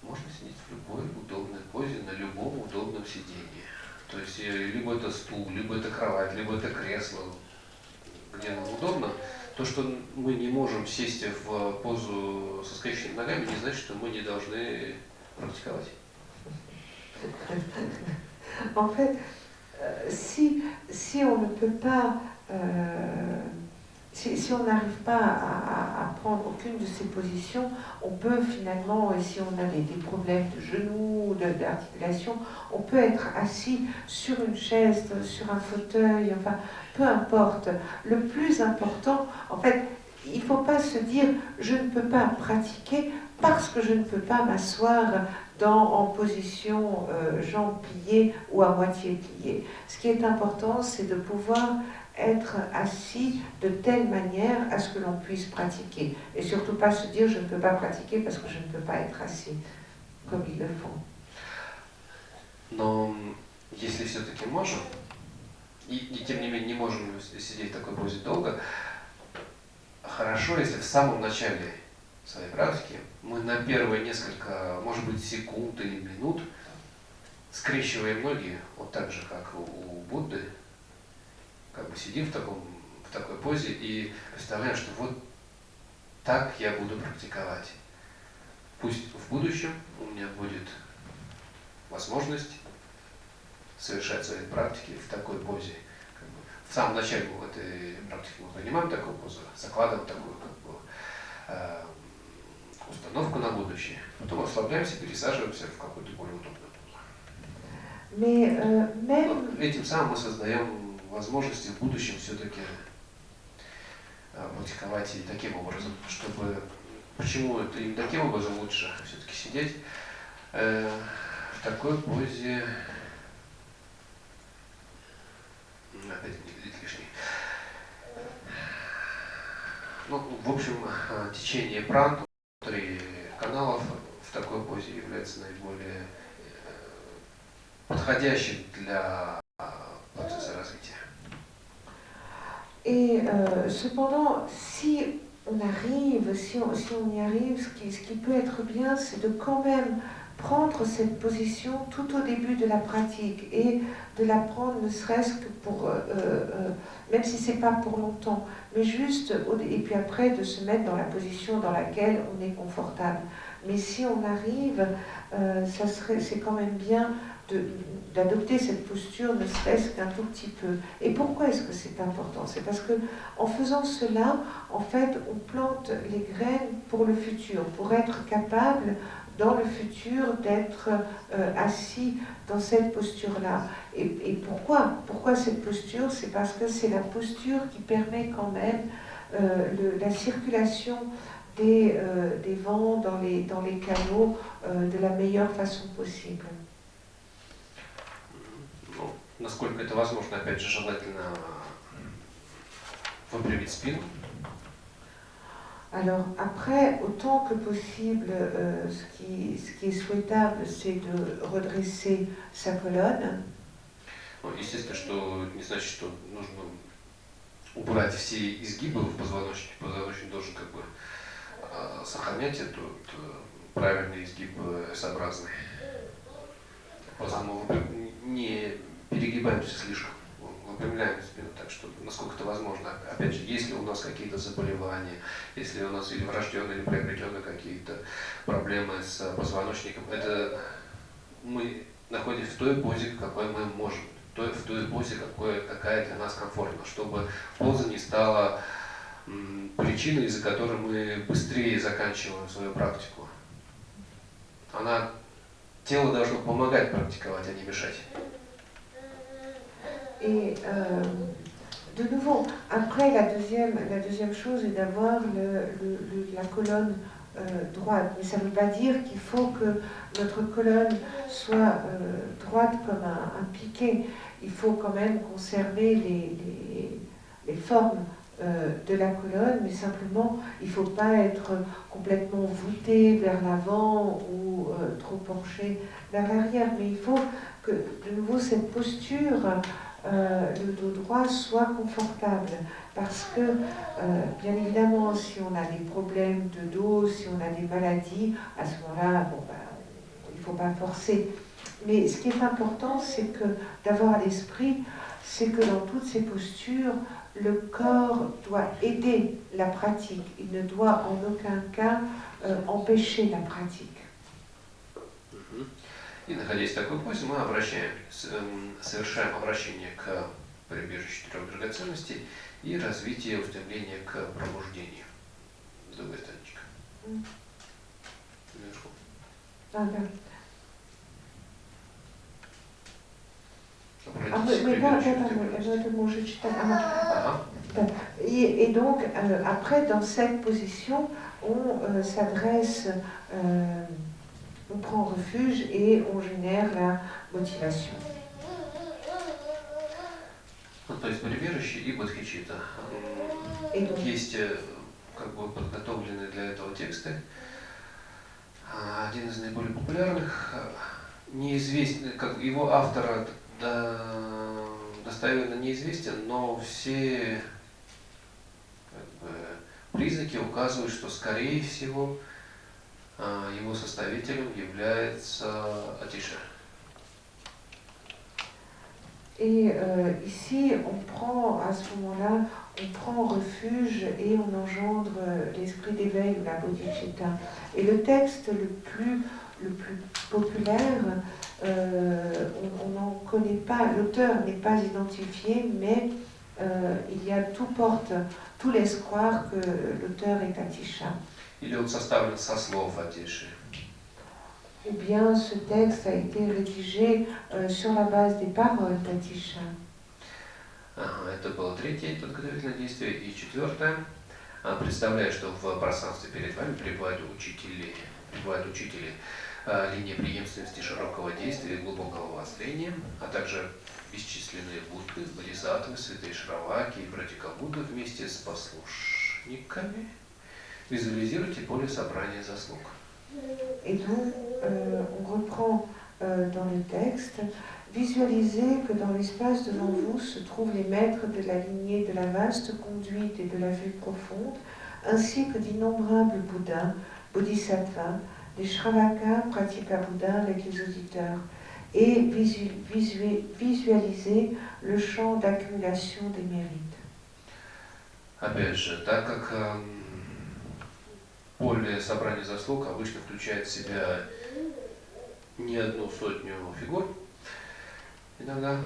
можно сидеть в любой удобной позе, на любом удобном сидении. То есть либо это стул, либо это кровать, либо это кресло, где нам удобно. То, что мы не можем сесть в позу со скрещенными ногами, не значит, что мы не должны практиковать. En fait, si on ne peut pas, si on n'arrive pas à prendre aucune de ces positions, on peut finalement, et si on a des problèmes de genoux, d'articulation, on peut être assis sur une chaise, sur un fauteuil, enfin, peu importe. Le plus important, en fait, il ne faut pas se dire « je ne peux pas pratiquer parce que je ne peux pas m'asseoir en position jambes pliées ou à moitié pliées ». Ce qui est important, c'est de pouvoir être assis de telle manière à ce que l'on puisse pratiquer. Et surtout pas se dire « je ne peux pas pratiquer parce que je ne peux pas être assis », comme ils le font. Но если все-таки можем, и тем не менее не можем сидеть в такой позе долго, хорошо, если в самом начале своей практики мы на первые несколько, может быть, секунд или минут скрещиваем ноги, вот так же, как у Будды, как бы сидим в такой позе и представляем, что вот так я буду практиковать. Пусть в будущем у меня будет возможность совершать свои практики в такой позе. Как бы в самом начале этой практики мы принимаем такую позу, закладываем такую установку на будущее, потом расслабляемся, пересаживаемся в какую-то более удобную позу. Но этим самым мы создаем возможности в будущем все-таки практиковать и таким образом, чтобы... Почему это им таким образом лучше все-таки сидеть в такой позе, опять не будет лишний. Ну, в общем, течение пран внутри каналов в такой позе является наиболее подходящим для процесса развития. Et cependant, si on arrive, si on y arrive, ce qui peut être bien, c'est de quand même prendre cette position tout au début de la pratique et de la prendre ne serait-ce que pour, même si c'est pas pour longtemps, mais juste, et puis après de se mettre dans la position dans laquelle on est confortable. Mais si on arrive, c'est quand même bien d'adopter cette posture, ne serait-ce qu'un tout petit peu. Et pourquoi est-ce que c'est important? C'est parce que en faisant cela, en fait, on plante les graines pour le futur, pour être capable dans le futur d'être assis dans cette posture-là. Et pourquoi cette posture? C'est parce que c'est la posture qui permet quand même la circulation des vents dans les canaux de la meilleure façon possible. Ну, насколько это возможно, опять же, желательно выпрямить спину. Alors après, autant que possible, ce qui est souhaitable, c'est de redresser sa colonne. Ну, естественно, что не значит, что нужно убрать все изгибы в позвоночнике. Позвоночник должен как бы сохранять этот правильный изгиб S-образный. Просто мы не перегибаемся слишком, выпрямляем спину так, что насколько это возможно. Опять же, если у нас какие-то заболевания, если у нас или врожденные, или приобретенные какие-то проблемы с позвоночником, это мы находимся в той позе, какой мы можем, в той позе, какая для нас комфортна, чтобы поза не стала причиной, из-за которой мы быстрее заканчиваем свою практику. Тело должно помогать практиковать, а не мешать. Et de nouveau, après la deuxième chose est d'avoir la colonne droite. Mais ça ne veut pas dire qu'il faut que notre colonne soit droite comme un piquet. Il faut quand même conserver les formes de la colonne, mais simplement, il ne faut pas être complètement voûté vers l'avant ou trop penché vers l'arrière. Mais il faut que, de nouveau, cette posture, le dos droit, soit confortable. Parce que, bien évidemment, si on a des problèmes de dos, si on a des maladies, à ce moment-là, il ne faut pas forcer. Mais ce qui est important, c'est que d'avoir à l'esprit, c'est que dans toutes ces postures, le corps doit aider la pratique. Il ne doit en aucun cas empêcher la pratique. И находясь в такой позе, мы совершаем обращение к прибежищу трех драгоценностей и развитие устремления к пробуждению. С другой страничка. Вверху. Да. Et donc, après, dans cette position, on s'adresse, on prend refuge et on génère la motivation. То есть прибежище и бодхичитта. Есть как бы подготовленные для этого тексты. Один из наиболее популярных, неизвестный, как его автора достоверно неизвестен, но все как бы, признаки указывают, что, скорее всего, его составителем является Атиша. Et ici, on prend, à ce moment-là, on prend refuge et on engendre l'esprit d'éveil ou la bodhicitta. Et le texte le plus populaire, on n'en connaît pas, l'auteur n'est pas identifié, mais tout porte tout l'espoir que l'auteur est Atisha. Или он составлен со слов Атиши. Ou bien ce texte a été rédigé sur la base des paroles d'Atisha. Это было третье подготовительное действие. И четвертое. Представляю, что в пространстве перед вами пребывают учители линии преемственности широкого действия и глубокого воззрения, а также бесчисленные Будды, Бодхисаттвы, святые Шраваки и братья Будды вместе с послушниками. Визуализируйте поле собрания заслуг. Et donc, on reprend dans le texte, visualisez que dans l'espace devant vous se trouvent les maîtres de la lignée de la vaste conduite et de la vue profonde, ainsi que d'innombrables Bouddhas, Bodhisattvas, des Shravakas, Pratipabouddhas avec les auditeurs, et visualisez le champ d'accumulation des mérites. Опять же, так как поле собрания заслуг обычно включает в себя не одну сотню фигур, иногда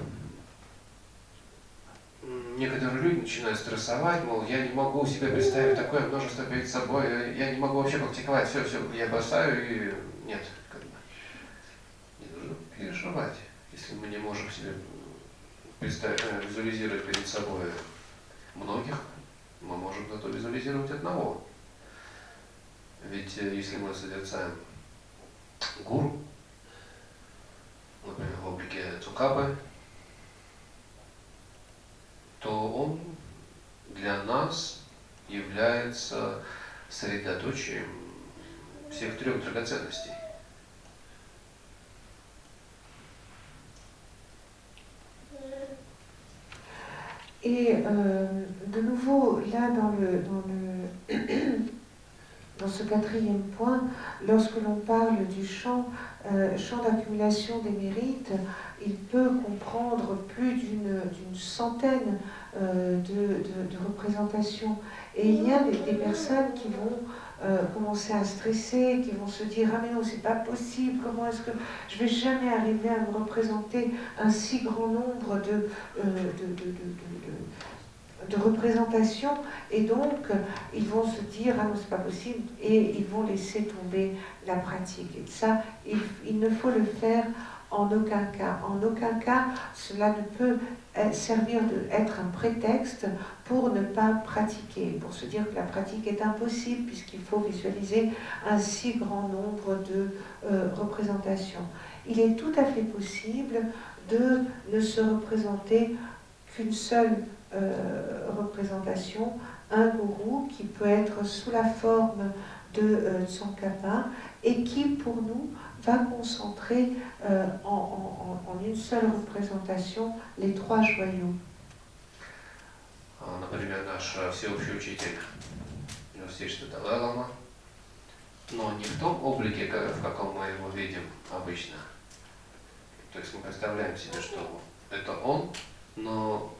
некоторые люди начинают стрессовать, мол, я не могу себе представить такое множество перед собой, я не могу вообще практиковать, все, я бросаю и нет, как бы, не нужно переживать, если мы не можем себе представить, визуализировать перед собой многих, мы можем зато визуализировать одного. Ведь если мы созерцаем гуру, например, в облике Цукабы, то он для нас является средоточием всех трех драгоценностей. Et de nouveau, là, dans ce quatrième point, lorsque l'on parle du champ d'accumulation des mérites, il peut comprendre plus d'une centaine de représentations. Et il y a des personnes qui vont commencer à stresser, qui vont se dire « Ah mais non, c'est pas possible, comment est-ce que je vais jamais arriver à me représenter un si grand nombre de représentations ?» Et donc, ils vont se dire « Ah non, c'est pas possible » et ils vont laisser tomber la pratique. Et ça, il ne faut le faire en aucun cas. En aucun cas, cela ne peut servir d'être un prétexte pour ne pas pratiquer, pour se dire que la pratique est impossible puisqu'il faut visualiser un si grand nombre de représentations. Il est tout à fait possible de ne se représenter qu'une seule représentation, un gourou qui peut être sous la forme de Tsongkhapa et qui pour nous va concentrer en une seule représentation les trois joyaux. Например, наш всеобщий учитель Святейший Далай-лама, но не в том облике, в каком мы его видим обычно. То есть мы представляем себе, что это он, но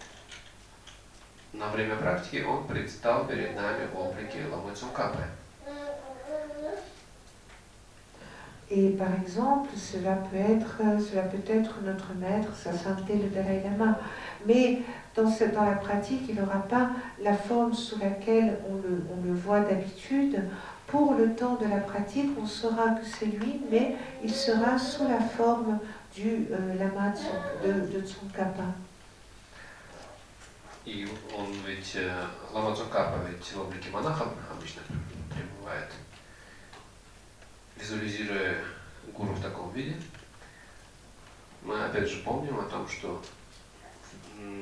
на время практики он предстал перед нами в облике Ламы Цунгкапы. Et par exemple, cela peut être notre maître, sa sainteté le Dalai Lama. Mais dans la pratique, il n'aura pas la forme sous laquelle on le voit d'habitude. Pour le temps de la pratique, on saura que c'est lui, mais il sera sous la forme du Lama de Tsongkhapa. И он ведь, Лама Цунгкапа ведь в облике монаха обычно пребывает. Визуализируя гуру в таком виде, мы опять же помним о том, что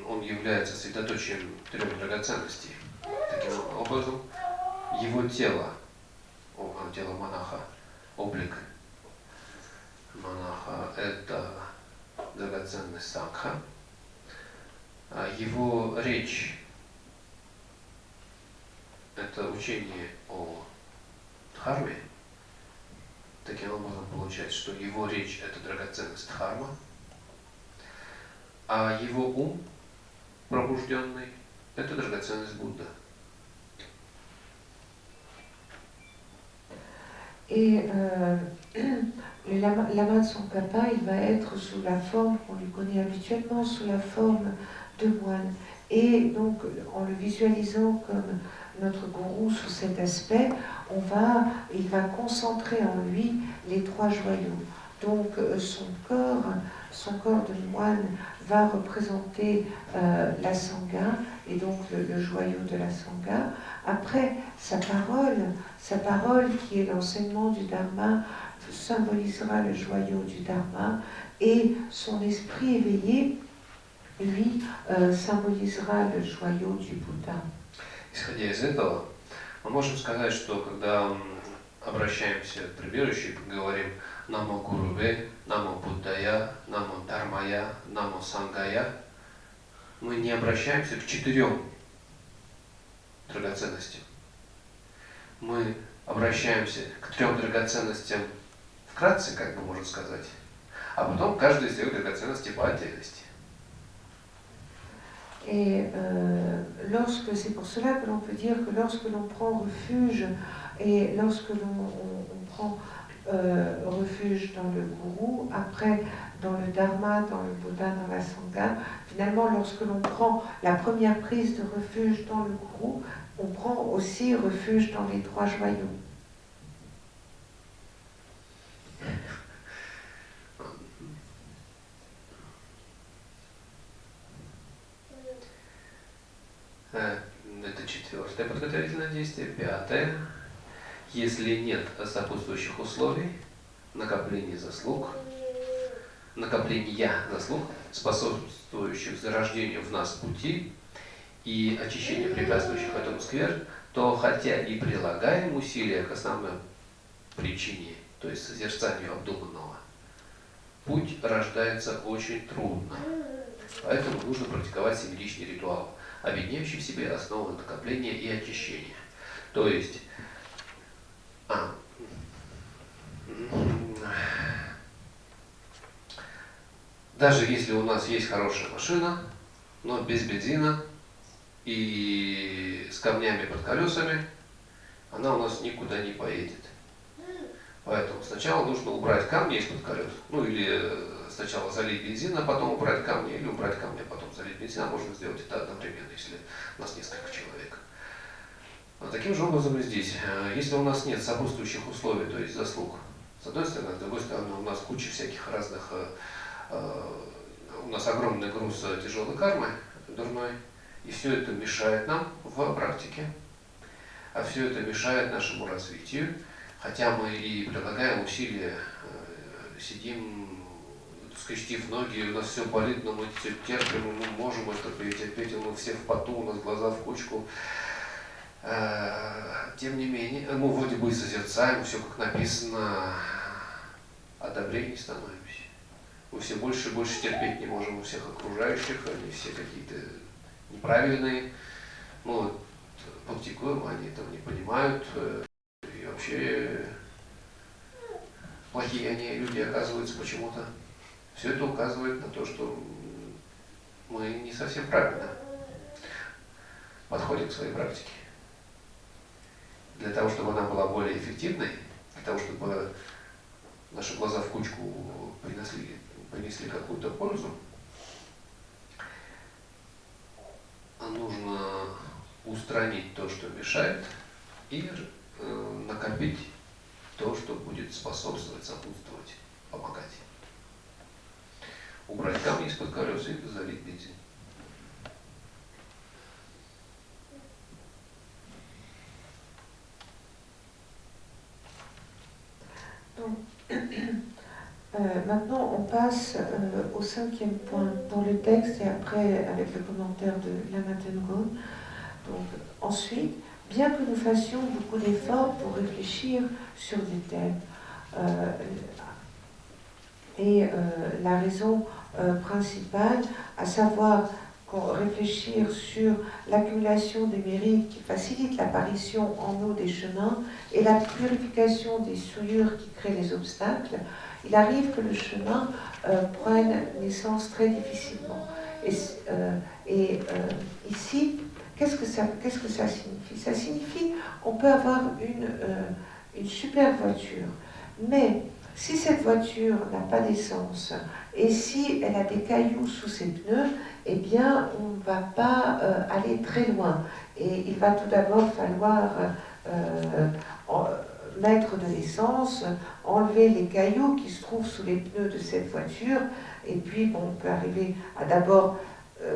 он является средоточием трех драгоценностей. Таким образом, его тело монаха, облик монаха – это драгоценность сангха. Его речь – это учение о дхарме. Таким образом получается, что его речь – это драгоценность дхарма, а его ум пробужденный – это драгоценность Будда. Et le lama de Tsongkhapa, il va être sous la forme qu'on lui connaît habituellement, sous la forme de moine. Et donc, en le visualisant comme notre gourou sous cet aspect, il va concentrer en lui les trois joyaux. Donc, son corps de moine va représenter la sangha, et donc le joyau de la sangha. Après, sa parole qui est l'enseignement du Dharma, symbolisera le joyau du Dharma, et son esprit éveillé, lui, symbolisera le joyau du Bouddha. Исходя из этого, мы можем сказать, что когда обращаемся к прибежищу и говорим «Намо Гуруве», «Намо Буддая», «Намо Дharmaya», «Намо Сангая», мы не обращаемся к 4 драгоценностям. Мы обращаемся к 3 драгоценностям вкратце, как бы можно сказать, а потом каждая из 3 драгоценностей по отдельности. Et c'est pour cela que l'on peut dire que lorsque l'on prend refuge et lorsque l'on prend refuge dans le gourou, après dans le dharma, dans le Bouddha, dans la sangha, finalement lorsque l'on prend la première prise de refuge dans le gourou, on prend aussi refuge dans les 3 joyaux. Это 4-е подготовительное действие. 5-е. Если нет сопутствующих условий, накопления заслуг, способствующих зарождению в нас пути и очищению препятствующих этому сквер, то хотя и прилагаем усилия к основной причине, то есть созерцанию обдуманного, путь рождается очень трудно. Поэтому нужно практиковать 7-личный ритуал, объединяющий в себе основы накопления и очищения. То есть, даже если у нас есть хорошая машина, но без бензина и с камнями под колесами, она у нас никуда не поедет. Поэтому сначала нужно убрать камни из-под колес, или сначала залить бензин, а потом убрать камни, или убрать камни, а потом залить бензин, а можно сделать это одновременно, если у нас несколько человек. Таким же образом и здесь. Если у нас нет сопутствующих условий, то есть заслуг, с одной стороны, с другой стороны, у нас куча всяких разных, у нас огромный груз тяжелой кармы, дурной, и все это мешает нам в практике, а все это мешает нашему развитию, хотя мы и прилагаем усилия, сидим, скрестив ноги, у нас все болит, но мы все терпим, мы можем это терпеть, мы все в поту, у нас глаза в кучку. Тем не менее, мы вроде бы и созерцаем, все как написано, одобрение становимся. Мы все больше и больше терпеть не можем у всех окружающих, они все какие-то неправильные. Мы практикуем, они этого не понимают, и вообще плохие они люди оказываются почему-то. Все это указывает на то, что мы не совсем правильно подходим к своей практике. Для того, чтобы она была более эффективной, для того, чтобы наши глаза в кучку принесли какую-то пользу, нужно устранить то, что мешает, и накопить то, что будет способствовать, сопутствовать, помогать. Убрать камни из-под колес и залить бензин. Maintenant, on passe au 5e point dans le texte et après avec le commentaire de Lama Tengon. Donc, ensuite, bien que nous fassions beaucoup d'efforts pour réfléchir sur des thèmes, Et la raison principale, à savoir réfléchir sur l'accumulation des mérites qui facilite l'apparition en nous des chemins et la purification des souillures qui créent les obstacles, il arrive que le chemin prenne naissance très difficilement. Et ici, qu'est-ce que ça signifie? Ça signifie qu'on peut avoir une super voiture, mais si cette voiture n'a pas d'essence et si elle a des cailloux sous ses pneus, eh bien, on ne va pas aller très loin. Et il va tout d'abord falloir mettre de l'essence, enlever les cailloux qui se trouvent sous les pneus de cette voiture, et puis bon, on peut arriver à d'abord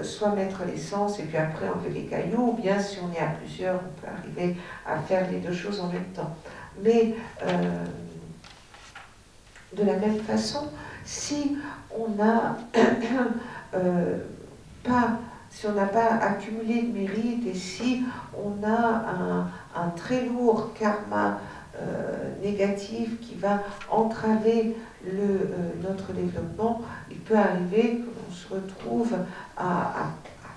soit mettre l'essence et puis après enlever les cailloux, ou bien si on est à plusieurs, on peut arriver à faire les deux choses en même temps. Mais de la même façon, si on n'a pas accumulé de mérite et si on a un très lourd karma négatif qui va entraver notre développement, il peut arriver qu'on se retrouve à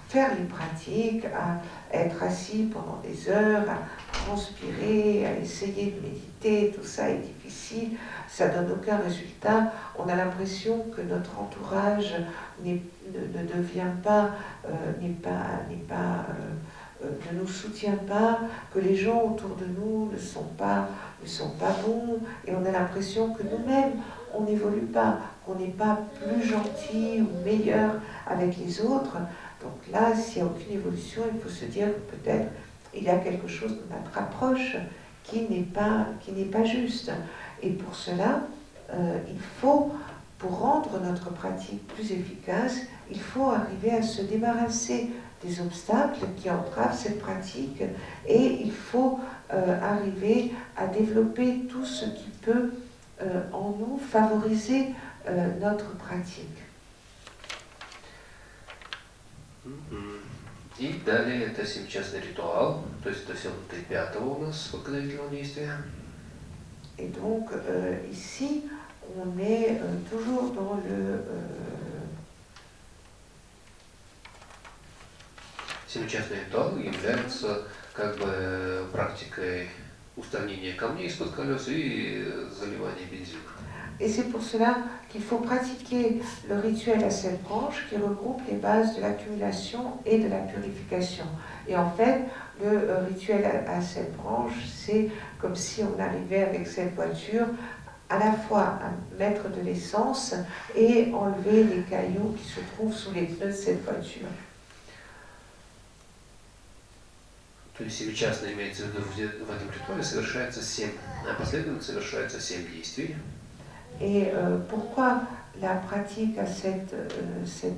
faire les pratiques, à être assis pendant des heures, à transpirer, à essayer de méditer, tout ça est difficile, ça donne aucun résultat. On a l'impression que notre entourage ne nous soutient pas, que les gens autour de nous ne sont pas bons, et on a l'impression que nous-mêmes, on n'évolue pas, qu'on n'est pas plus gentil ou meilleur avec les autres. Donc là, s'il n'y a aucune évolution, il faut se dire que peut-être il y a quelque chose de notre approche qui n'est pas juste. Et pour cela, il faut, pour rendre notre pratique plus efficace, il faut arriver à se débarrasser des obstacles qui entravent cette pratique et il faut arriver à développer tout ce qui peut en nous favoriser notre pratique. И далее это семичастный ритуал, то есть это все внутри пятого у нас подготовительного действия. Et donc ici, on est toujours dans le... Семичастный ритуал является как бы практикой устранения камней из-под колес и заливания бензина. Et c'est pour cela qu'il faut pratiquer le rituel à 7 branches qui regroupe les bases de l'accumulation et de la purification. Et en fait, le rituel à 7 branches, c'est comme si on arrivait avec cette voiture à la fois à mettre de l'essence et enlever les cailloux qui se trouvent sous les pneus de cette voiture. То есть семичастно имеется в виду в этом ритуале совершается 7, последовательно совершается 7 действий. Et pourquoi la pratique à cette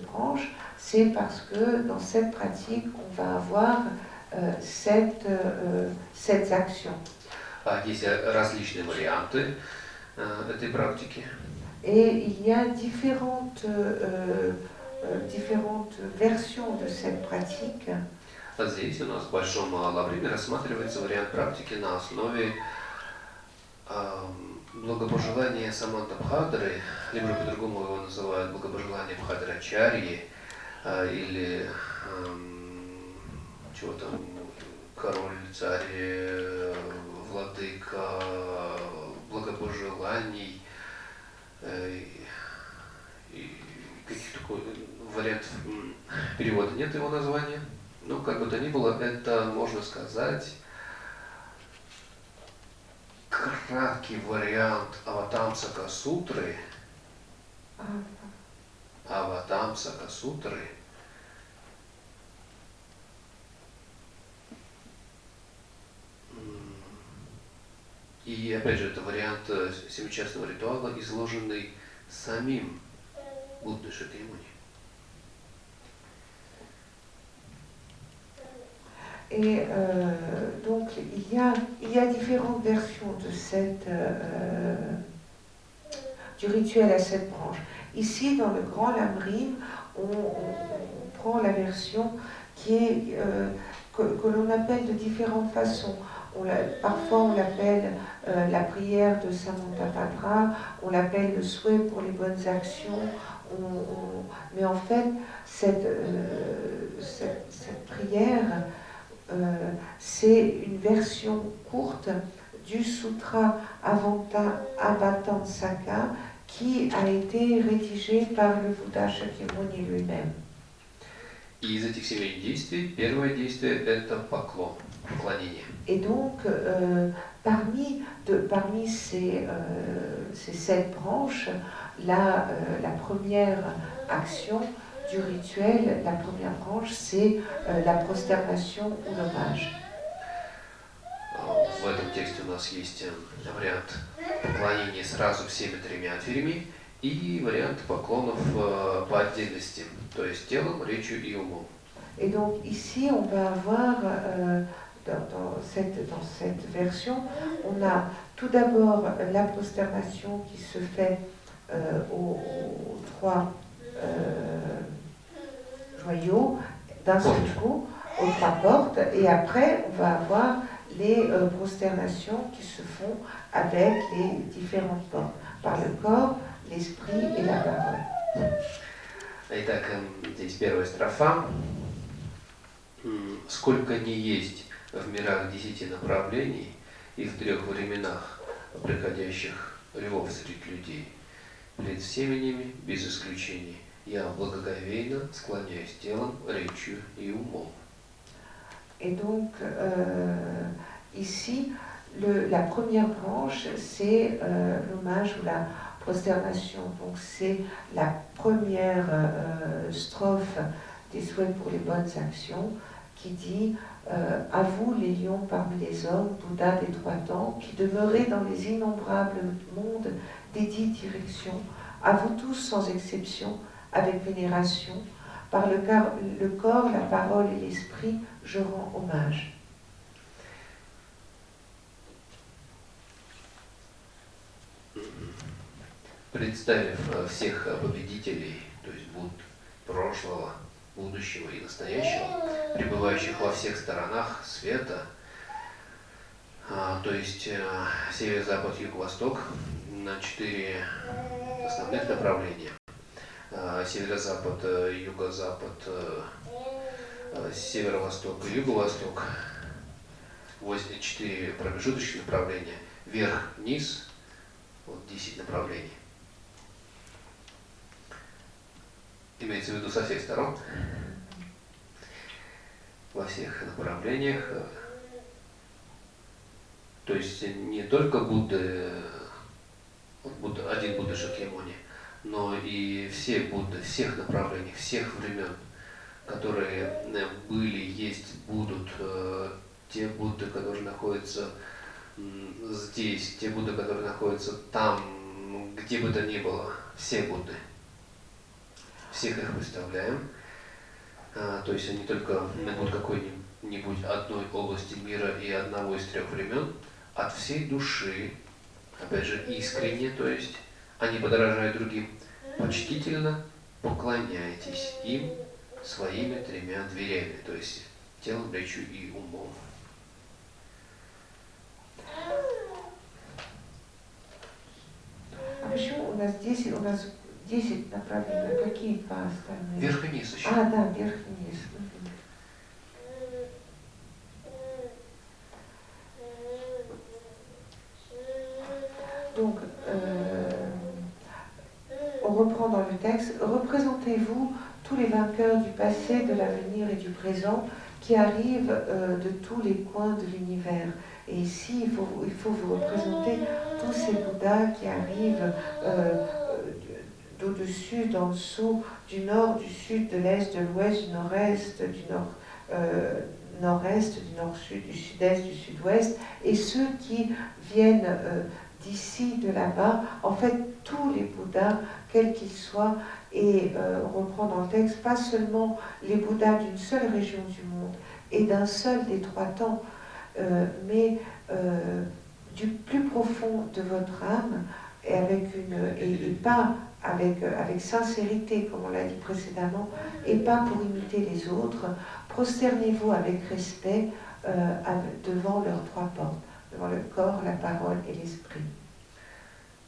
branche? C'est parce que dans cette pratique, on va avoir 7 actions. Есть различные варианты этой практики. Et il y a différentes versions de cette pratique. Здесь у нас в Большом Лавриме рассматривается вариант практики на основе благопожелания Самантабхадры, либо по-другому его называют благопожелание Бхадрачарьи, или чего там, король, царь, владыка, благопожеланий, и каких-то вариантов перевода нет его названия. Но как бы то ни было, это, можно сказать, краткий вариант Аватамсака сутры. Аватамсака сутры. И опять же, это вариант семичастного ритуала, изложенный самим Буддой Шакьямуни. Et donc, il y a différentes versions du rituel à 7 branches. Ici, dans le Grand Lamrim, on prend la version qui est que l'on appelle de différentes façons. Parfois on l'appelle la prière de Samantabhadra, on l'appelle le souhait pour les bonnes actions, mais en fait cette prière, c'est une version courte du sutra Avatamsaka qui a été rédigé par le Bouddha Shakyamuni lui-même. И из этих 7 действий, первое действие – это поклон, поклонение. Et donc, parmi ces 7 branches, la première action du rituel, la première branche, c'est la prosternation ou l'hommage. В этом тексте у нас есть вариант поклонения сразу всеми 3 дверями и вариант poklonов по отдельности, то есть телом, речью и умом. Et donc ici, on va avoir, dans cette version, on a tout d'abord la prosternation qui se fait aux 3 joyaux d'un seul coup, aux 3 portes, et après, on va avoir les prosternations qui se font avec les différentes portes, par le corps, l'esprit et la parole. Итак, здесь первая строфа. Сколько ни есть в мирах 10 направлений и в 3 временах приходящих ревов среди людей, пред всеми ними, без исключений, я благоговейно склоняюсь телом, речью и умом. Et donc, ici, la première branche, c'est l'hommage ou la prosternation. Donc, c'est la première strophe des souhaits pour les bonnes actions qui dit à vous, les lions parmi les hommes, Bouddha des 3 temps, qui demeurez dans les innombrables mondes des 10 directions, à vous tous sans exception, avec vénération, par le corps, la parole et l'esprit, je rends hommage. Представив всех победителей, то есть Будд прошлого, будущего и настоящего, пребывающих во всех сторонах света, то есть север, запад, юг, восток, на 4 основных направления. Северо-запад, юго-запад, северо-восток и юго-восток, 4 промежуточных направления, вверх-вниз, 10 направлений. Имеется в виду со всех сторон, во всех направлениях. То есть не только Будды, один Будда Шакьямуни, но и все Будды, всех направлений, всех времен, которые были, есть, будут, те Будды, которые находятся здесь, те Будды, которые находятся там, где бы то ни было, все Будды. Всех их выставляем. То есть они только будут какой-нибудь одной области мира и одного из 3 времен, от всей души, опять же искренне, то есть они подражают другим, почтительно поклоняйтесь им своими 3 дверями, то есть телом, речью и умом. А почему у нас 10 направлений? Какие 2 остальные? Вверх и низ еще. Да, вверх и низ. Donc, on reprend dans le texte. Représentez-vous tous les vainqueurs du passé, de l'avenir et du présent qui arrivent de tous les coins de l'univers. Et ici, il faut vous représenter tous ces Bouddhas qui arrivent d'au-dessus, d'en dessous, du nord, du sud, de l'est, de l'ouest, du nord-est, du nord-est, du nord-sud, du sud-est, du sud-ouest, et ceux qui viennent d'ici, de là-bas, en fait tous les Bouddhas, quels qu'ils soient, et on reprend dans le texte, pas seulement les Bouddhas d'une seule région du monde et d'un seul des 3 temps, mais du plus profond de votre âme, et pas avec sincérité, comme on l'a dit précédemment, et pas pour imiter les autres. Prosternez-vous avec respect devant leurs trois portes, devant le corps, la parole et l'esprit.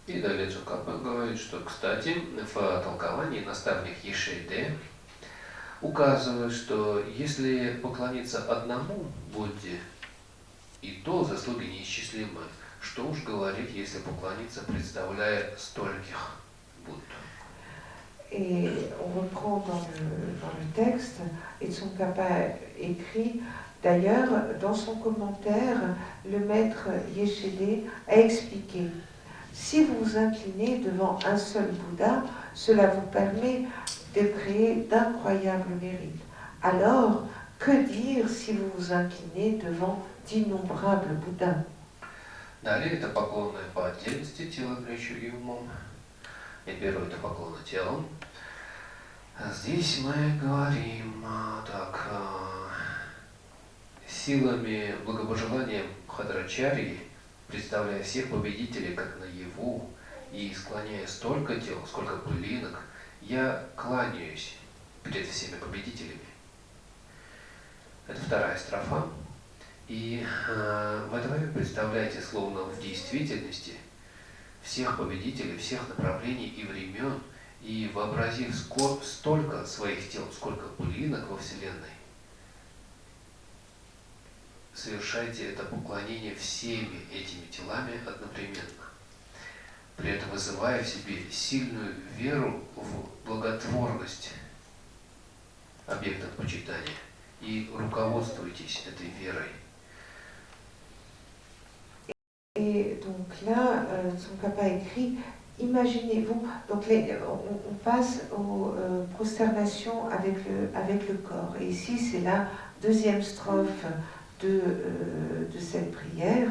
И далее Цукапа говорит, что, кстати, в толковании наставник Ешейде указывает, что если поклониться одному Будде, и то заслуги неисчислимы, что уж говорить, если поклониться, представляя стольких Будд. Et on reprend dans le texte, et Tsongkhapa écrit, d'ailleurs, dans son commentaire, le maître Yeshede a expliqué: si vous vous inclinez devant un seul Bouddha, cela vous permet de créer d'incroyables mérites. Alors, que dire si vous vous inclinez devant d'innombrables Bouddhas? Далее это поклоны по отдельности телом, речью и умом. И первое это поклоны телом. Здесь мы говорим так, силами благопожелания Махадрачарьи, представляя всех победителей как наяву и склоняя столько тел, сколько пылинок, я кланяюсь перед всеми победителями. Это вторая строфа. И в это время представляете словно в действительности всех победителей, всех направлений и времен, и вообразив столько своих тел, сколько пылинок во Вселенной, совершайте это поклонение всеми этими телами одновременно, при этом вызывая в себе сильную веру в благотворность объектов почитания и руководствуйтесь этой верой. Et donc là, Tsongkhapa écrit, imaginez-vous, donc on passe aux prosternations avec le corps. Et ici, c'est la deuxième strophe de cette prière.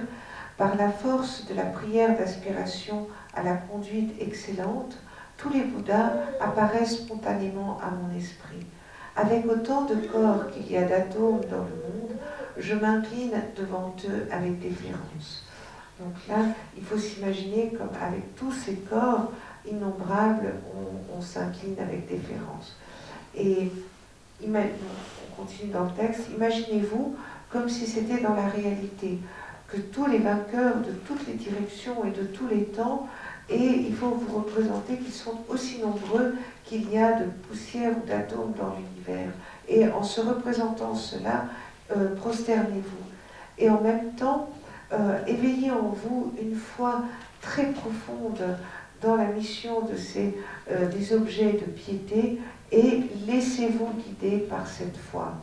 Par la force de la prière d'aspiration à la conduite excellente, tous les Bouddhas apparaissent spontanément à mon esprit. Avec autant de corps qu'il y a d'atomes dans le monde, je m'incline devant eux avec déférence. Donc là, il faut s'imaginer comme avec tous ces corps innombrables, on s'incline avec déférence. Et on continue dans le texte, imaginez-vous comme si c'était dans la réalité, que tous les vainqueurs de toutes les directions et de tous les temps, et il faut vous représenter qu'ils sont aussi nombreux qu'il y a de poussière ou d'atomes dans l'univers. Et en se représentant cela, prosternez-vous. Et en même temps, éveillez en vous une foi très profonde dans la mission de des objets de piété et laissez-vous guider par cette foi.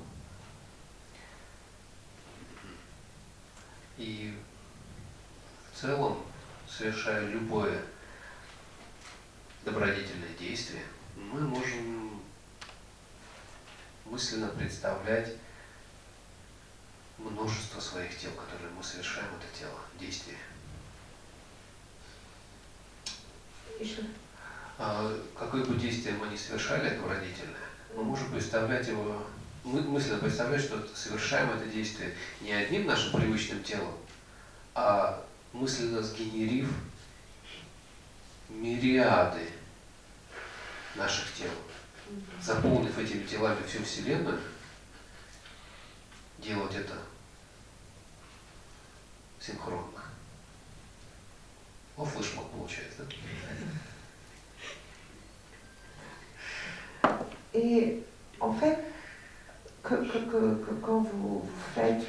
И в целом, совершая любое добродетельное действие, мы можем мысленно представлять множество своих тел, которые мы совершаем это тело, действие. Какое бы действие мы ни совершали добродетельное, мы можем представлять его, мысленно представлять, что совершаем это действие не одним нашим привычным телом, а мысленно сгенерив мириады наших тел, заполнив этими телами всю Вселенную, делать это синхронно. Флешмоб получается, да? Et en fait, quand vous faites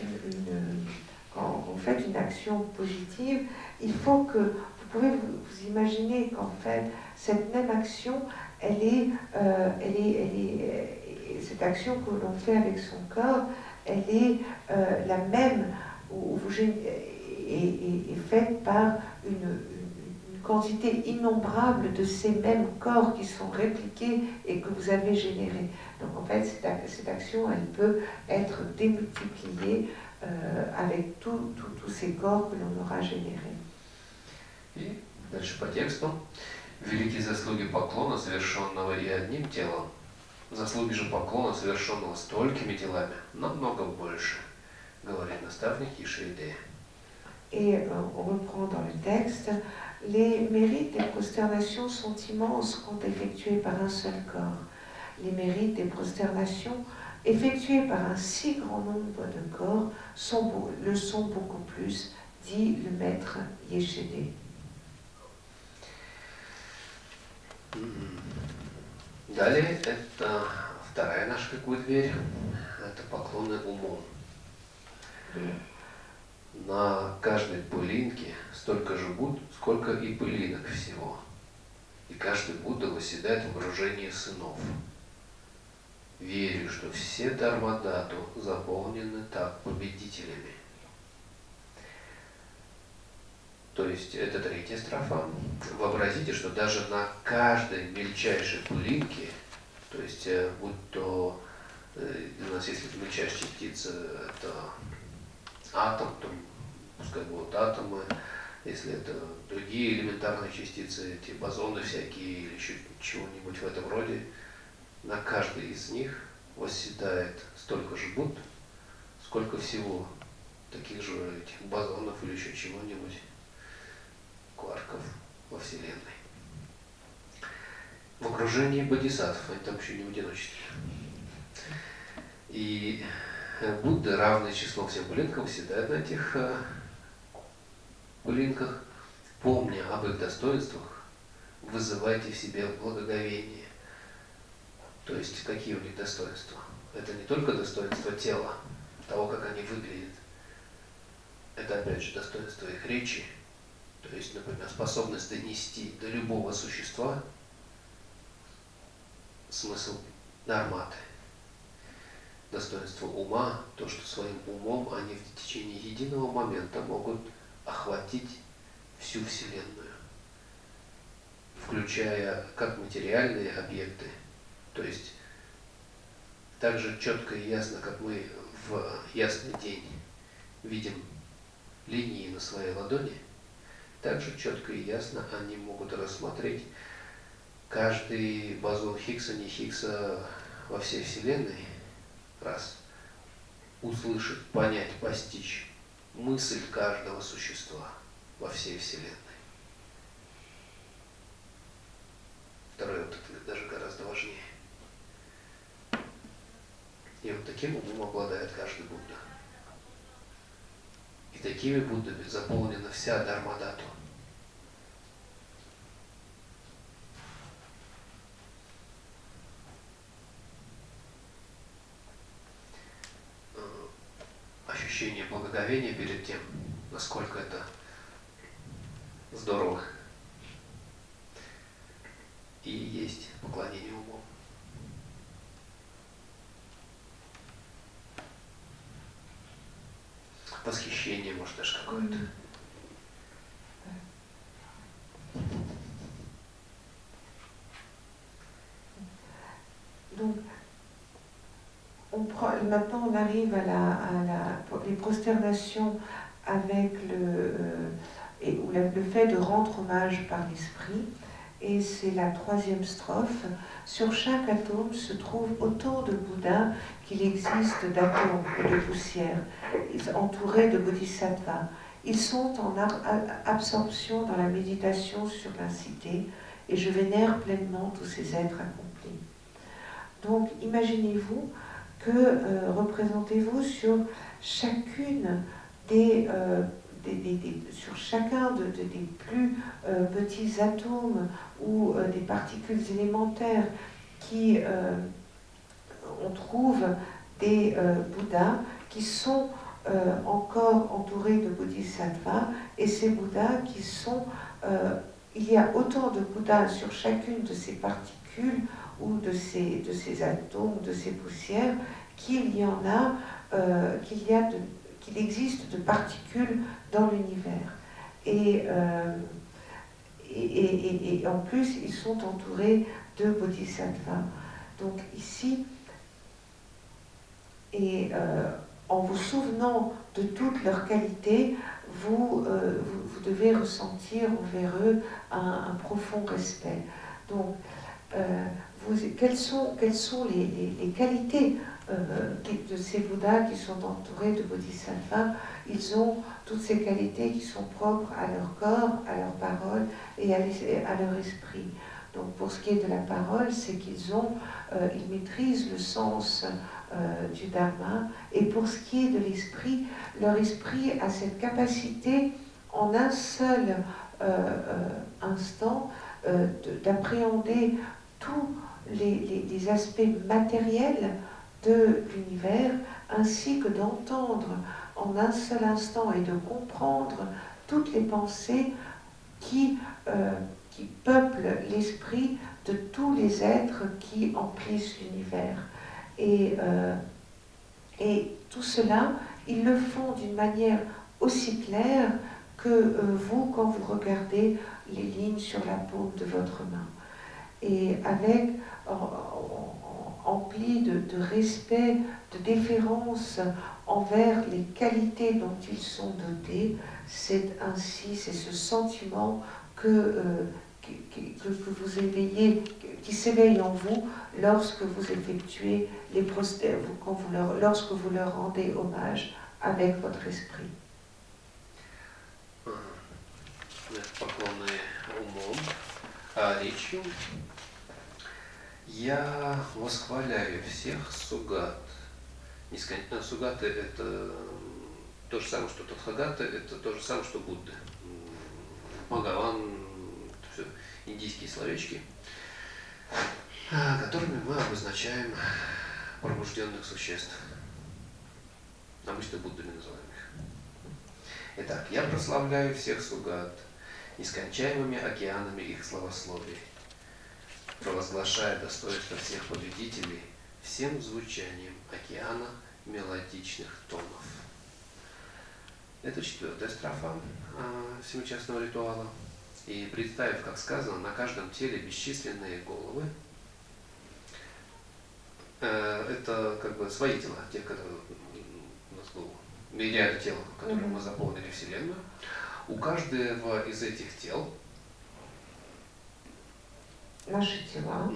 quand vous faites une action positive, il faut que vous pouvez vous imaginer qu'en fait cette même action, cette action que l'on fait avec son corps, elle est la même est faite par une quantité innombrable de ces mêmes corps qui sont répliqués et que vous avez générés. Donc en fait, cette action, elle peut être démultipliée avec tous ces corps que l'on aura générés. И дальше по тексту. Великие заслуги поклона, совершенного и одним телом, заслуги же поклона, совершенного столькими телами, намного больше, говорит наставник Ешейде. Et on reprend dans le texte, les mérites des prosternations sont immenses quand effectués par un seul corps. Les mérites des prosternations effectués par un si grand nombre de corps le sont beaucoup plus, dit le maître Yeshedé. Далее, это вторая наша как бы дверь, это поклоны умом. На каждой пылинке столько же Будд, сколько и пылинок всего. И каждый Будда восседает в окружении сынов. Верю, что все Дharmadhatu заполнены так победителями. То есть это третья строфа. Вообразите, что даже на каждой мельчайшей пылинке, то есть будь то у нас если мельчайшая частица это атом, то пускай будут атомы, если это другие элементарные частицы, эти бозоны всякие или еще чего-нибудь в этом роде, на каждой из них восседает столько же Будд, сколько всего таких же этих бозонов или еще чего-нибудь, кварков во Вселенной. В окружении бодхисаттв, они там еще не в одиночестве. И Будды, равное число всем пылинкам, восседают на этих пылинках. Помня об их достоинствах, вызывайте в себе благоговение. То есть, какие у них достоинства? Это не только достоинство тела, того, как они выглядят. Это, опять же, достоинство их речи. То есть, например, способность донести до любого существа смысл дharматы. Достоинство ума, то, что своим умом они в течение единого момента могут охватить всю Вселенную, включая как материальные объекты, то есть так же четко и ясно, как мы в ясный день видим линии на своей ладони, так же четко и ясно они могут рассмотреть каждый бозон Хиггса, не Хиггса во всей Вселенной, раз услышать, понять, постичь мысль каждого существа во всей Вселенной. Второе, вот это даже гораздо важнее. И вот таким умом обладает каждый Будда. И такими Буддами заполнена вся Дharmadhatu. Ощущение благоговения перед тем, насколько это здорово. И есть поклонение умом. Восхищение, может, даже какое-то. Donc, maintenant on arrive les prosternations avec le fait de rendre hommage par l'esprit. Et c'est la troisième strophe. Sur chaque atome se trouve autant de Bouddhas qu'il existe d'atomes ou de poussière, entourés de bodhisattvas. Ils sont en absorption dans la méditation sur l'incité et je vénère pleinement tous ces êtres accomplis. Donc imaginez-vous que représentez-vous sur chacune sur chacun des plus petits atomes ou des particules élémentaires qui on trouve des Bouddhas qui sont encore entourés de bodhisattvas, et ces Bouddhas qui sont il y a autant de Bouddhas sur chacune de ces particules ou de ces atomes, de ces poussières, qu'il existe de particules dans l'univers. Et en plus, ils sont entourés de bodhisattvas. Donc ici, en vous souvenant de toutes leurs qualités, vous devez ressentir envers eux un profond respect. Donc, quelles sont les qualités de ces Bouddhas qui sont entourés de bodhisattvas ils ont toutes ces qualités qui sont propres à leur corps, à leur parole et à leur esprit. Donc pour ce qui est de la parole, c'est ils maîtrisent le sens du dharma. Et pour ce qui est de l'esprit, leur esprit a cette capacité en un seul instant d'appréhender tous les aspects matériels de l'univers, ainsi que d'entendre en un seul instant et de comprendre toutes les pensées qui peuplent l'esprit de tous les êtres qui emplissent l'univers. Et tout cela, ils le font d'une manière aussi claire que vous, quand vous regardez les lignes sur la paume de votre main. Et empli de respect, de déférence envers les qualités dont ils sont dotés, c'est ce sentiment que vous éveillez, qui s'éveille en vous lorsque vous effectuez lorsque vous leur rendez hommage avec votre esprit. Поклонные умом, а речью я восхваляю всех сугат. Сугаты — это то же самое, что Татхагата, это то же самое, что Будда. Бхагаван, это все индийские словечки, которыми мы обозначаем пробужденных существ. Обычно Буддами называем их. Итак, я прославляю всех сугат нескончаемыми океанами их славословий, провозглашая достоинство всех победителей всем звучанием океана мелодичных тонов. Это 4-я строфа семичастного ритуала. И представив, как сказано, на каждом теле бесчисленные головы, это как бы свои тела, те, которые у нас было миллиарды тел, которыми мы заполнили Вселенную. У каждого из этих тел, наши тела,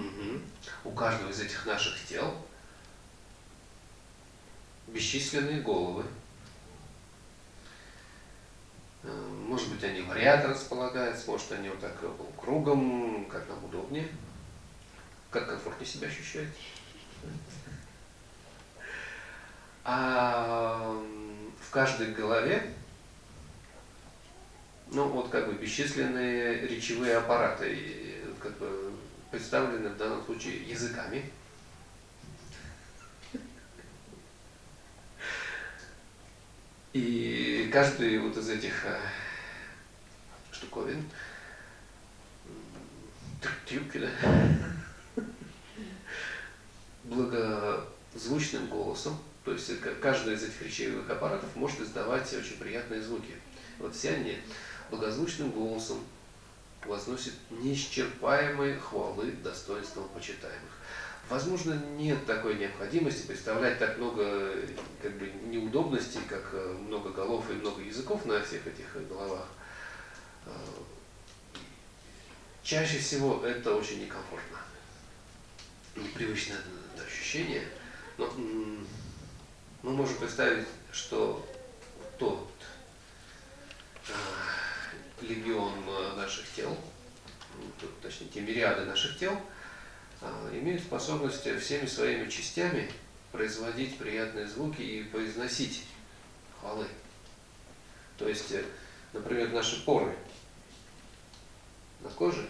у каждого из этих наших тел бесчисленные головы. Может быть, они в ряд располагаются, может, они вот так кругом, как нам удобнее, как комфортнее себя ощущаете. А в каждой голове, как бы бесчисленные речевые аппараты, как бы представлены в данном случае языками. И каждый вот из этих штуковин, трюки, да, благозвучным голосом, то есть каждый из этих речевых аппаратов может издавать очень приятные звуки. Вот все они благозвучным голосом возносят неисчерпаемые хвалы достоинствам почитаемых. Возможно, нет такой необходимости представлять так много как бы неудобностей, как много голов и много языков на всех этих головах. Чаще всего это очень некомфортно, непривычное ощущение. Но мы можем представить, что тот легион наших тел, точнее те мириады наших тел, имеют способность всеми своими частями производить приятные звуки и произносить хвалы. То есть, например, наши поры на коже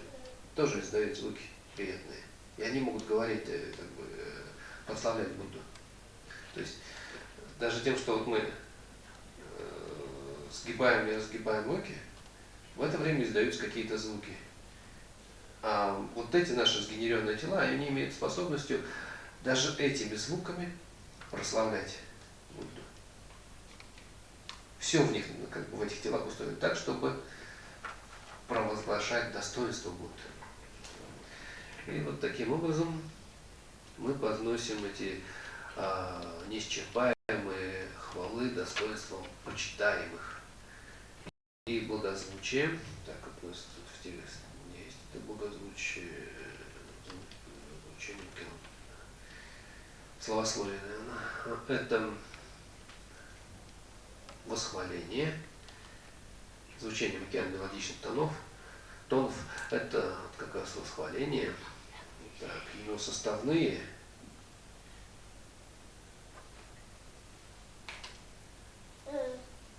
тоже издают звуки приятные. И они могут говорить, как бы, прославлять Будду. То есть, даже тем, что вот мы сгибаем и разгибаем руки, в это время издаются какие-то звуки. А вот эти наши сгенеренные тела, они имеют способностью даже этими звуками прославлять Будду. Все в них, как бы в этих телах устроено так, чтобы провозглашать достоинство Будды. И вот таким образом мы возносим эти неисчерпаемые хвалы достоинством почитаемых. И благозвучие, так как у нас в тексте есть, это благозвучие, словословие, это восхваление, звучание океанно-мелодичных тонов, это как раз восхваление. Так, его составные.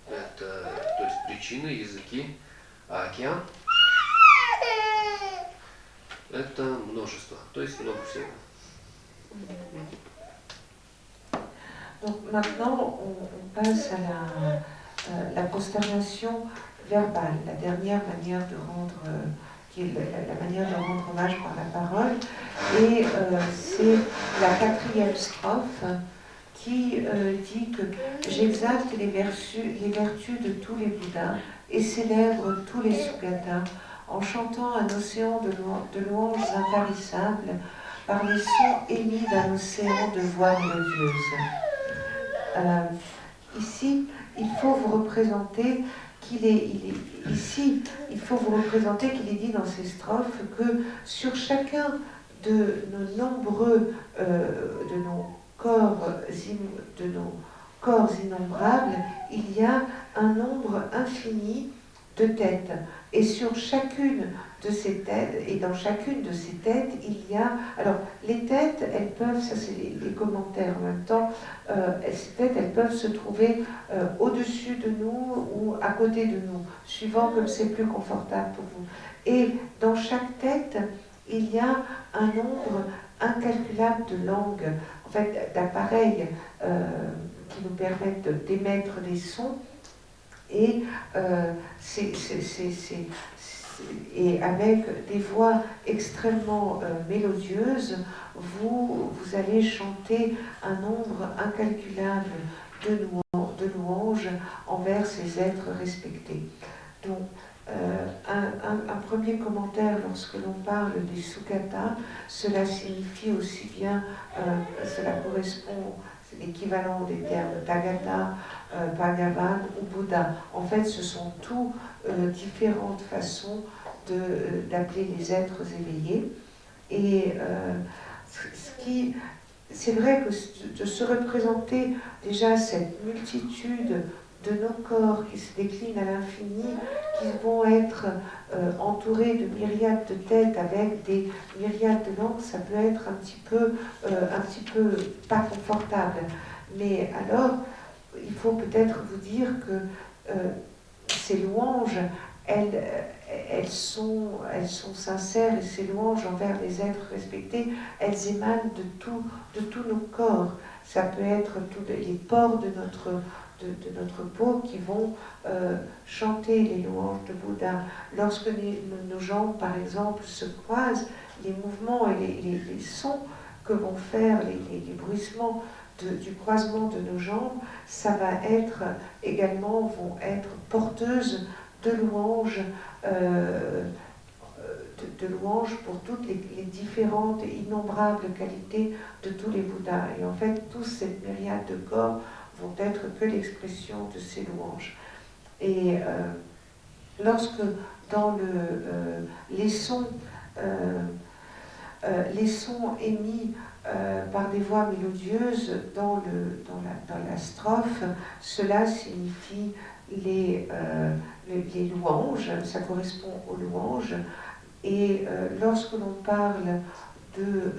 Это, то есть причины, языки, а океан это множество, то есть много всего. Donc maintenant, on passe à la prosternation verbale, la dernière manière de rendre, qui est la manière de rendre hommage par la parole. Et c'est la quatrième strophe qui dit que j'exalte les vertus de tous les Bouddhas et célèbre tous les Sugatas en chantant un océan de louanges intarissables par les sons émis d'un océan de voix mélodieuses. Ici, il faut vous représenter qu'il est dit dans ces strophes que sur chacun de nos corps innombrables, il y a un nombre infini de têtes. Et sur chacune de ces têtes, et dans chacune de ces têtes, il y a... Alors, les têtes, elles peuvent, ça c'est les commentaires en même temps, ces têtes, elles peuvent se trouver au-dessus de nous ou à côté de nous, suivant comme c'est plus confortable pour vous. Et dans chaque tête, il y a un nombre incalculable de langues, en fait, d'appareils qui nous permettent d'émettre des sons. Et, et avec des voix extrêmement mélodieuses, vous allez chanter un nombre incalculable de louanges envers ces êtres respectés. Donc, un premier commentaire lorsque l'on parle des Sugatas, cela signifie aussi bien, cela correspond, c'est l'équivalent des termes Tathagata, Bhagavan ou Bouddha. En fait, ce sont tous différentes façons d'appeler les êtres éveillés. Et c'est vrai que de se représenter déjà cette multitude de nos corps qui se déclinent à l'infini, qui vont être entourés de myriades de têtes avec des myriades de langues, ça peut être un petit peu pas confortable. Mais alors, il faut peut-être vous dire que ces louanges, elles sont sincères, et ces louanges envers les êtres respectés, elles émanent de tous nos corps. Ça peut être tous les pores de notre peau qui vont chanter les louanges de Bouddha. Lorsque nos jambes, par exemple, se croisent, les mouvements et les sons que vont faire, les bruissements du croisement de nos jambes, ça va être également, vont être porteuses de louanges, de louanges pour toutes les différentes et innombrables qualités de tous les Bouddhas. Et en fait, tous ces myriades de corps vont être que l'expression de ces louanges. Et lorsque dans les sons émis par des voix mélodieuses dans la strophe, cela signifie les louanges, ça correspond aux louanges. Et lorsque l'on parle de...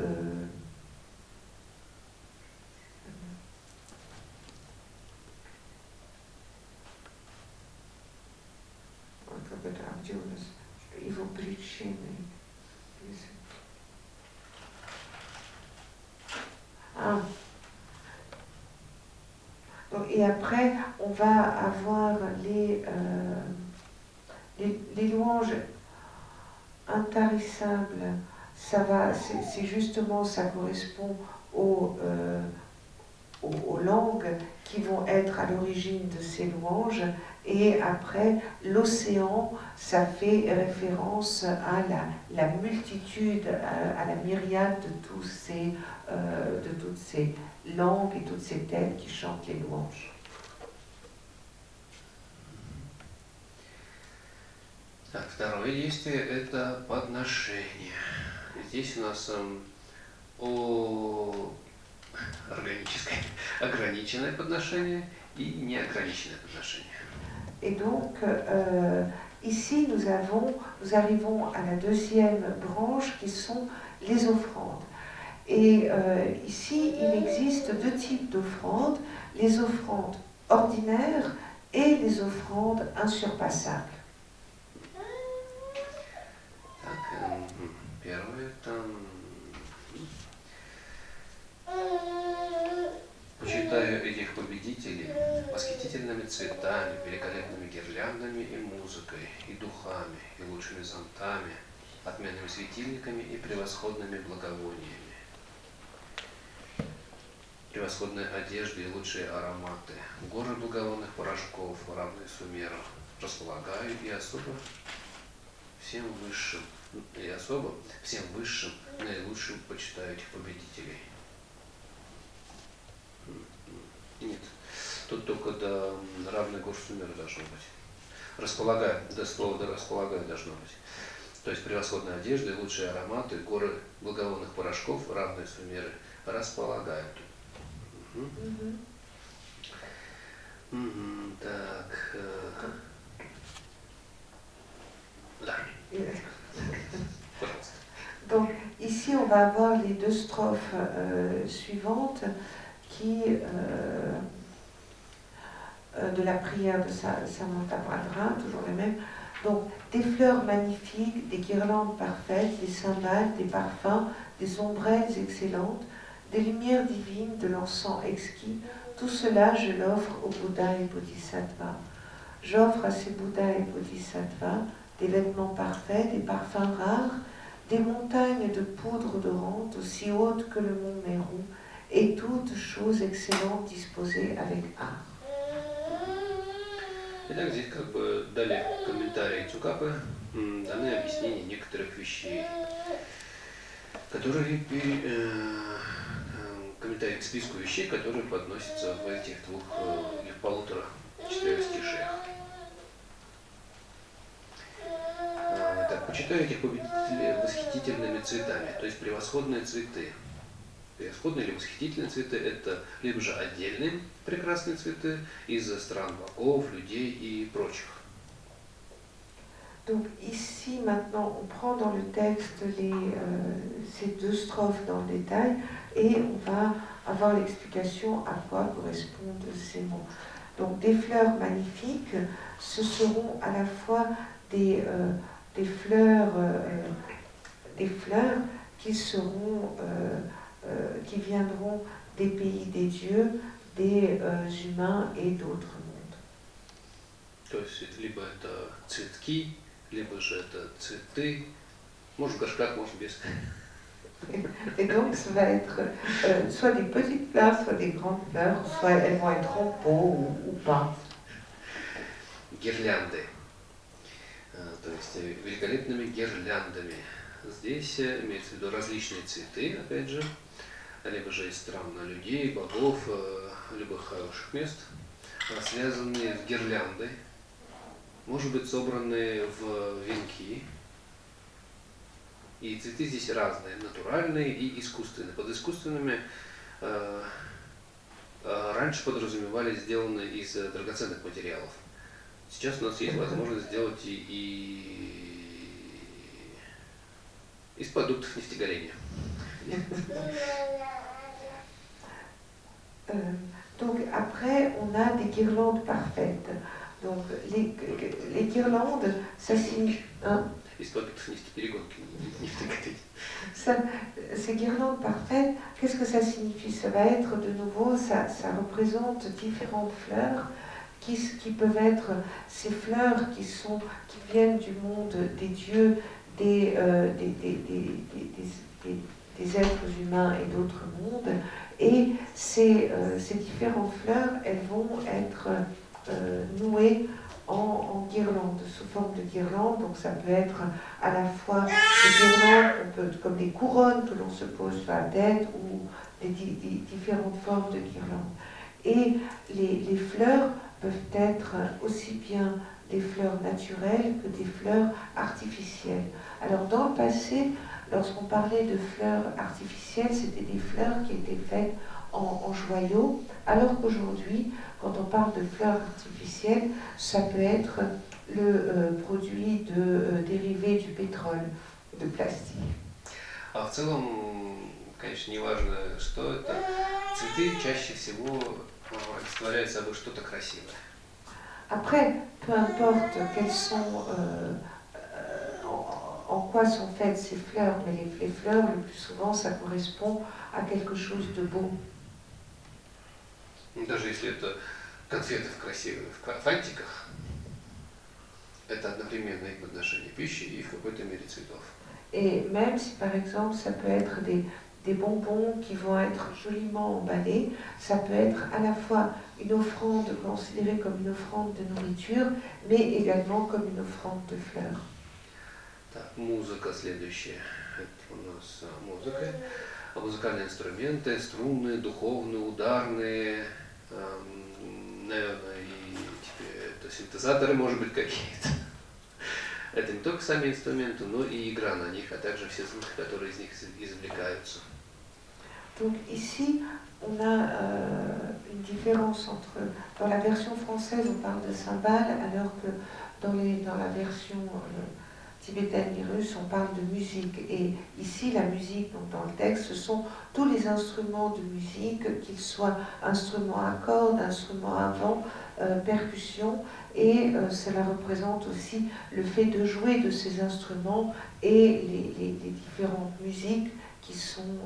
Et après, on va avoir les louanges intarissables. C'est justement, ça correspond aux langues qui vont être à l'origine de ces louanges. Et après, l'océan, ça fait référence à la multitude, à la myriade de toutes ces langues et toutes ces têtes qui chantent les louanges. Так, второе действие – это подношение. Здесь у нас ограниченное подношение и неограниченное отношение. Et donc, ici, nous arrivons à la deuxième branche qui sont les offrandes. Et ici, il existe deux types d'offrandes, les offrandes ordinaires et les offrandes insurpassables. Первое там... Почитаю этих победителей восхитительными цветами, великолепными гирляндами и музыкой, и духами, и лучшими зонтами, отменными светильниками и превосходными благовониями. Превосходные одежды и лучшие ароматы, горы благовонных порошков, равные Сумеру, располагаю и особо всем высшим, наилучшим почитаю этих победителей. Нет, тут только до равный гор Сумеру должно быть. Располагаю, до слова до располагаю должно быть. То есть превосходные одежды и лучшие ароматы, горы благовонных порошков, равные Сумеры, располагают. Так. Да. Donc ici on va avoir les deux strophes suivantes qui de la prière de Samantha Bradra, toujours les mêmes. Donc des fleurs magnifiques, des guirlandes parfaites, des cymbales, des parfums, des ombrelles excellentes, des lumières divines, de l'encens exquis, tout cela je l'offre aux Bouddhas et Bodhisattvas. J'offre à ces Bouddhas et Bodhisattvas des vêtements parfaits, des parfums rares, des montagnes de poudre odorante aussi hautes que le mont Meru, et toutes choses excellentes disposées avec art. Итак, здесь как бы дали комментарии Цукапы, даны объяснения некоторых вещей, которые комментарии к списку вещей, которые подносятся в этих двух или в 1,5-4 стишах. Так, почитаю этих победителей восхитительными цветами, то есть превосходные цветы. Превосходные или восхитительные цветы – это либо же отдельные прекрасные цветы из стран богов, людей и прочих. Donc ici maintenant on prend dans le texte ces deux strophes dans le détail et on va avoir l'explication à quoi correspondent ces mots. Donc des fleurs magnifiques, ce seront à la fois des fleurs qui seront qui viendront des pays des dieux, des humains et d'autres mondes. То есть либо это цветки, либо же это цветы, может в горшках, может без. Et donc ça va être soit des petites fleurs, soit des grandes fleurs, soit elles vont être en pot ou pas. Гирлянды, то есть великолепными гирляндами. Здесь имеется в виду различные цветы, опять же, либо же из стран людей, богов, любых хороших мест, связанные с гирляндой, может быть собранные в венки. И цветы здесь разные, натуральные и искусственные. Под искусственными раньше подразумевали сделанные из драгоценных материалов. Сейчас у нас есть возможность сделать и из продуктов нефтегорения. Donc après, on a des guirlandes parfaites. Donc les guirlandes, ça signifie... Из продуктов нефтеперегонки, нефтегорения. Ces guirlandes parfaites, qu'est-ce que ça signifie? Ça va être de nouveau, ça représente différentes fleurs qui peuvent être ces fleurs qui viennent du monde des dieux, des êtres humains et d'autres mondes. Et ces différentes fleurs, elles vont être nouées en guirlandes, sous forme de guirlandes. Donc ça peut être à la fois des guirlandes comme des couronnes que l'on se pose sur la tête ou des différentes formes de guirlandes. Et les fleurs peuvent être aussi bien des fleurs naturelles que des fleurs artificielles. Alors dans le passé, lorsqu'on parlait de fleurs artificielles, c'était des fleurs qui étaient faites en joyaux, alors qu'aujourd'hui, quand on parle de fleurs artificielles, ça peut être le produit dérivé du pétrole, de plastique. А в целом, конечно, не важно, что это. Цветы чаще всего олицетворяют собой что-то красивое. Après, peu importe quelles sont, en quoi sont faites ces fleurs, mais les fleurs, le plus souvent, ça correspond à quelque chose de beau. Даже если это конфеты в красивых фантиках, это одновременно и подношение пищи, и в какой-то мере цветов. Et même si par exemple ça peut être des bonbons qui vont être joliment emballés, ça peut être à la fois une offrande considérée comme une offrande de nourriture, mais également comme une offrande de fleurs. Так, музыка следующая. Это у нас музыка. Музыкальные инструменты, струнные, духовные, ударные, наверное, и это синтезаторы, может быть, какие-то. Это не только сами инструменты, но и игра на них, а также все звуки, которые из них извлекаются. Donc ici, on a une différence entre, dans la version française, on parle de cymbales, alors que dans la version tibétaine et russe, on parle de musique. Et ici, la musique, donc dans le texte, ce sont tous les instruments de musique, qu'ils soient instruments à cordes, instruments à vent, percussions, et cela représente aussi le fait de jouer de ces instruments et les différentes musiques qui sont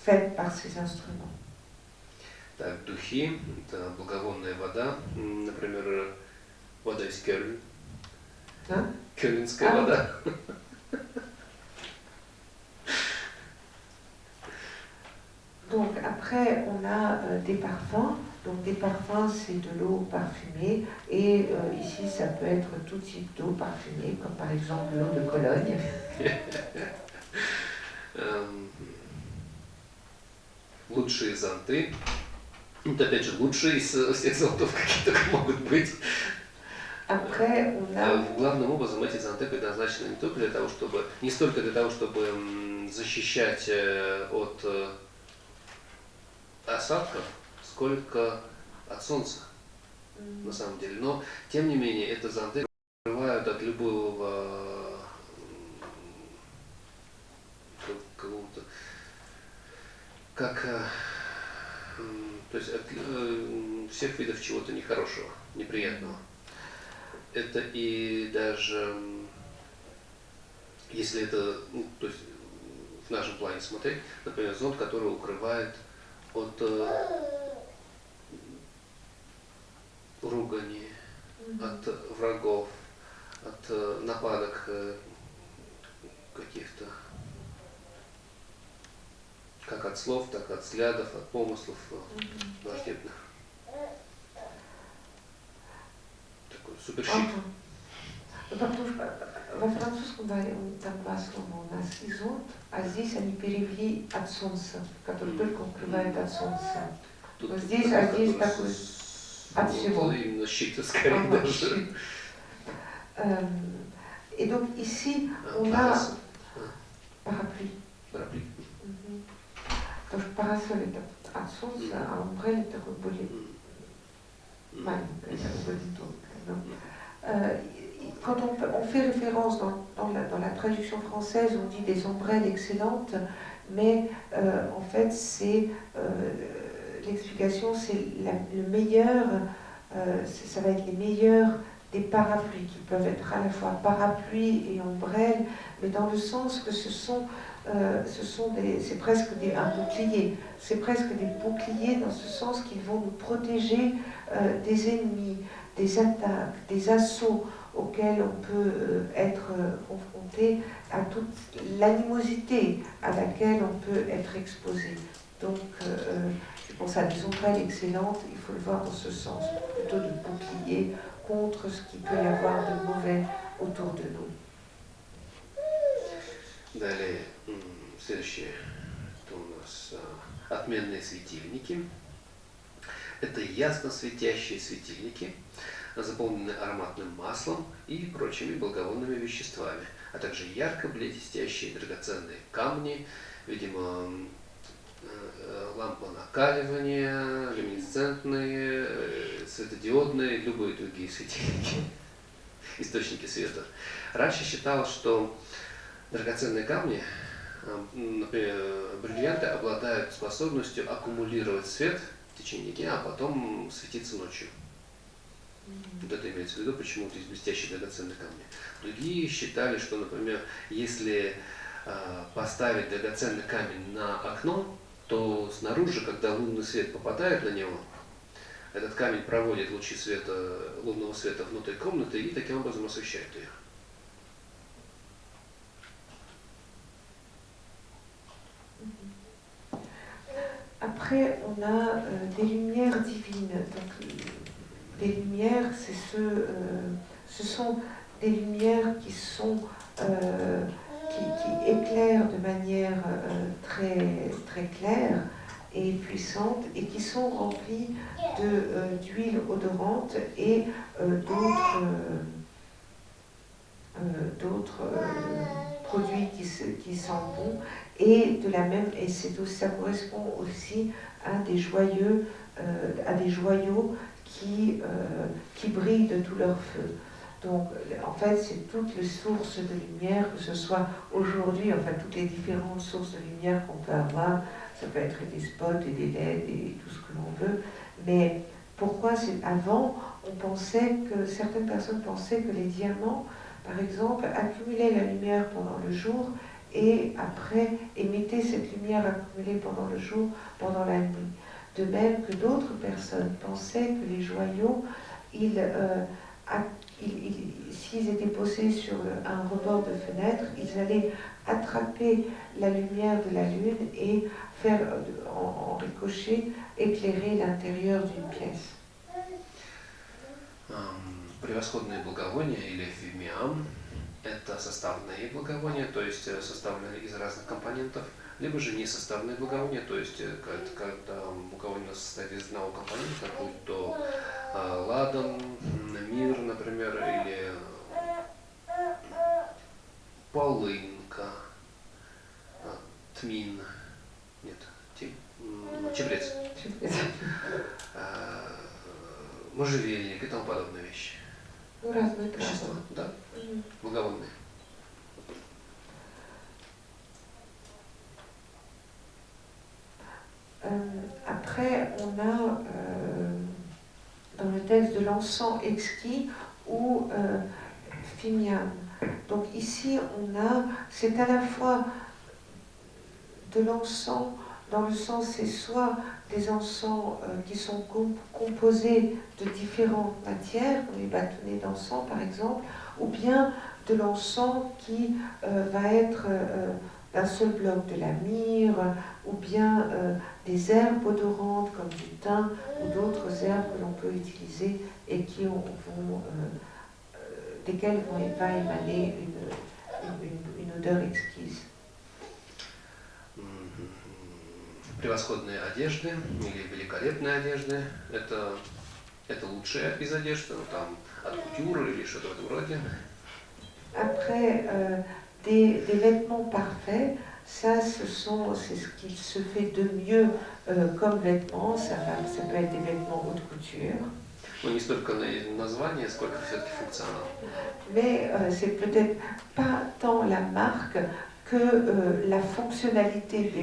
faites par ces instruments. Так, духи, это благовонная вода, например, вода из Кёльн. Hein? Кёльнская вода. Donc après, on a des parfums. Donc des parfums, c'est de l'eau parfumée. Et ici, ça peut être tout type d'eau parfumée, comme par exemple l'eau de Cologne. Лучшие зонты. Вот опять же, лучшие из всех зонтов, какие только могут быть. Après, on a... Главным образом эти зонты предназначены не только для того, чтобы, не столько для того, чтобы защищать от осадков, сколько от солнца, на самом деле. Но, тем не менее, это зонты скрывают от любого какого-то, то есть от всех видов чего-то нехорошего, неприятного. Это и даже, если это, то есть в нашем плане смотреть, например, зонт, который укрывает от ругани, от врагов, от нападок каких-то, как от слов, так и от взглядов, от помыслов враждебных. Такой суперщит. Во французском там два слова. У нас изот, а здесь они перевели от солнца, который только укрывает от солнца. Вот здесь, а здесь такой от всего. Именно щит, скорее даже. Et donc ici, on a parapluie. Parapluie. Потому что парасоль это от солнца, а умбрель это такой более маленькая, более тонкая. Quand on fait référence dans la traduction française, on dit des ombrelles excellentes, mais en fait, c'est l'explication, c'est le meilleur, ça va être les meilleurs des parapluies, qui peuvent être à la fois parapluie et ombrelle, mais dans le sens que c'est presque un bouclier. C'est presque des boucliers dans ce sens qu'ils vont nous protéger des ennemis, des attaques, des assauts auxquels on peut être confronté, à toute l'animosité à laquelle on peut être exposé. Donc, je pense à des ombrelles excellentes, il faut le voir dans ce sens, plutôt de bouclier contre ce qu'il peut y avoir de mauvais autour de nous. Далее, следующее, это у нас отменные светильники. Это ясно светящие светильники, заполненные ароматным маслом и прочими благовонными веществами, а также ярко блестящие драгоценные камни, видимо, лампы накаливания, люминесцентные, светодиодные, любые другие светильники, источники света. Раньше считалось, что драгоценные камни, например, бриллианты, обладают способностью аккумулировать свет в течение дня, а потом светиться ночью. Вот это имеется в виду, почему-то есть блестящие драгоценные камни. Другие считали, что, например, если поставить драгоценный камень на окно, то снаружи, когда лунный свет попадает на него, этот камень проводит лучи света, лунного света внутрь комнаты и таким образом освещает ее. Après, on a des lumières divines. Donc, des lumières, ce sont des lumières qui sont qui éclairent de manière très, très claire et puissante et qui sont remplies d'huile odorante et d'autres produits qui sentent bon. Et ça correspond aussi à des joyaux qui brillent de tout leur feu. Donc, en fait, c'est toutes les sources de lumière, que ce soit aujourd'hui, enfin, toutes les différentes sources de lumière qu'on peut avoir. Ça peut être des spots et des LED et tout ce que l'on veut. Mais pourquoi avant, certaines personnes pensaient que les diamants, par exemple, accumulaient la lumière pendant le jour et après émettaient cette lumière accumulée pendant le jour, pendant la nuit. De même que d'autres personnes pensaient que les joyaux, s'ils étaient posés sur un rebord de fenêtre, ils allaient attraper la lumière de la lune et faire en ricochet éclairer l'intérieur d'une pièce. Превосходные благовония или фимиам – это составные благовония, то есть составленные из разных компонентов, либо же несоставные благовония, то есть когда благовоние состоит из одного компонента, будь то ладан, мир, например, или полынка, тмин, чебрец, можжевельник и тому подобные вещи. Разные вещества, да, благовонные. Après, on a dans le texte de l'encens exquis ou phimiam. Donc ici, c'est à la fois de l'encens, dans le sens, c'est soit des encens qui sont composés de différentes matières, comme les bâtonnets d'encens par exemple, ou bien de l'encens qui va être d'un seul bloc, de la myrrhe, ou bien des herbes odorantes comme du thym ou d'autres herbes que l'on peut utiliser et desquelles va émaner une odeur exquise. Превосходные одежды или великолепные одежды – это лучшие из одежды, там от кутюры или что-то в этом роде. Après, des vêtements parfaits, c'est ce qui se fait de mieux comme vêtements. Ça peut être des vêtements haute couture. Но не столько название, сколько все-таки функционал. Mais c'est peut-être pas tant la marque que la fonctionnalité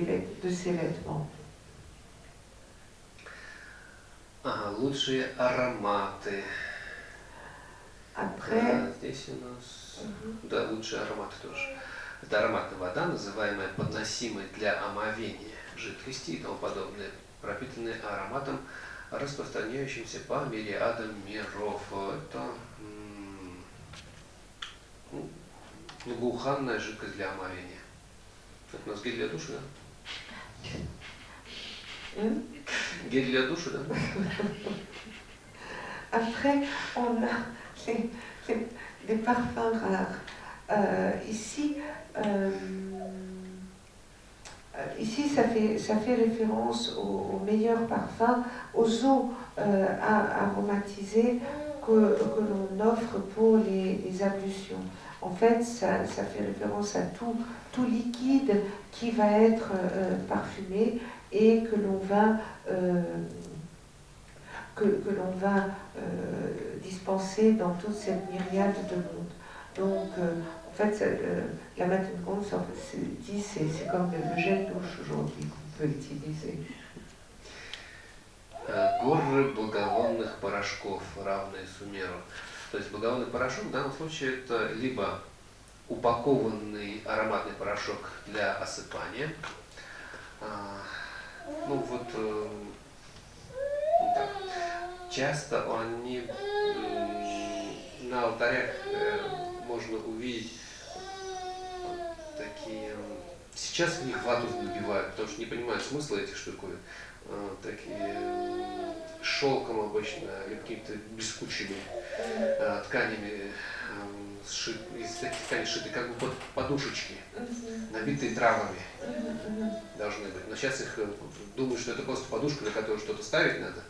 de ces vêtements. Лучшие ароматы. Après, здесь у нас, да, лучшие ароматы тоже. Это ароматная вода, называемая подносимой для омовения жидкости и тому подобное, пропитанные ароматом, распространяющимся по мириадам миров. Это благоуханная жидкость для омовения. Это у нас гель для душа, да? Гель для душа, да? Après, on a des parfums rares. Ici, ça fait référence aux meilleurs parfums, aux eaux aromatisées que l'on offre pour les ablutions. En fait, ça fait référence à tout liquide qui va être parfumé et que l'on va, dispenser dans toute cette myriade de monde. Donc, en fait, la Matengons, c'est comme le gel douche aujourd'hui qu'on peut utiliser. Горы благовонных порошков, равные Сумеру. То есть благовонный порошок в данном случае это либо упакованный ароматный порошок для осыпания. Ну вот так. Часто они на алтарях можно увидеть такие. Сейчас в них вату набивают, потому что не понимают смысла этих штуковин. Такие шелком обычно, или какими-то блескучими тканями, из таких тканей сшиты, как бы подушечки, набитые травами должны быть. Но сейчас их думают, что это просто подушка, на которую что-то ставить надо.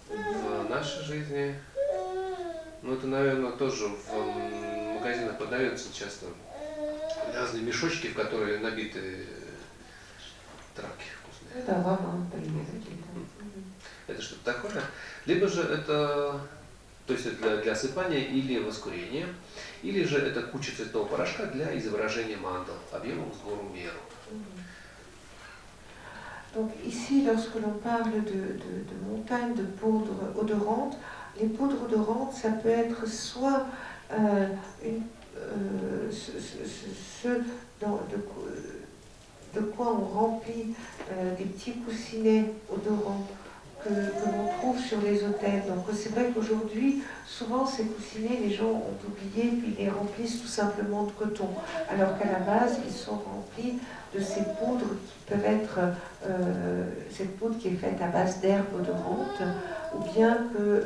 В нашей жизни, ну это, наверное, тоже в магазинах продается часто разные мешочки, в которые набиты травки вкусные. Это что-то такое. Либо же это, то есть это для осыпания или воскурения, или же это куча цветного порошка для изображения мандал объемом с гору меру. Donc ici, lorsque l'on parle de montagnes de poudre odorantes, les poudres odorantes, ça peut être soit ce de quoi on remplit des petits coussinets odorants que l'on trouve sur les autels. Donc c'est vrai qu'aujourd'hui, souvent ces coussinets, les gens ont oublié, puis ils les remplissent tout simplement de coton, alors qu'à la base, ils sont remplis de ces poudres qui peuvent être, cette poudre qui est faite à base d'herbes odorantes, ou bien que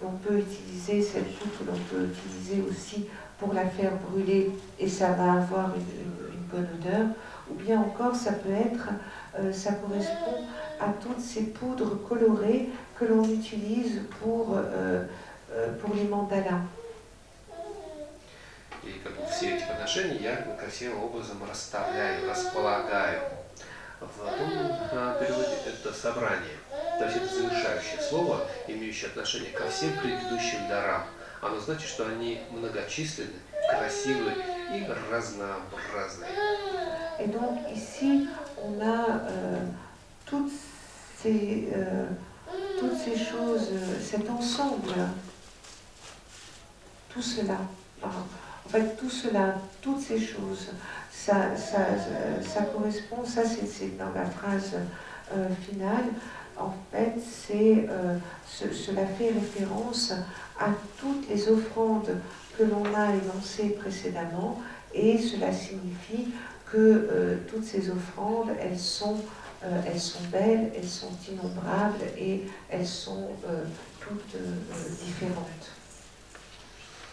l'on peut utiliser cette poudre, l'on peut utiliser aussi pour la faire brûler et ça va avoir une bonne odeur, ou bien encore ça peut être, ça correspond à toutes ces poudres colorées que l'on utilise pour les mandalas. И как бы все эти подношения я красивым образом расставляю, располагаю. В том переводе это собрание, то есть это завершающее слово, имеющее отношение ко всем предыдущим дарам. Оно значит, что они многочисленны, красивы и разнообразны. Et donc ici, on a toutes ces choses, cet ensemble, tout cela. En fait, tout cela, toutes ces choses, ça correspond, ça c'est dans la phrase finale, en fait, cela fait référence à toutes les offrandes que l'on a énoncées précédemment, et cela signifie que toutes ces offrandes, elles sont belles, elles sont innombrables et elles sont toutes différentes.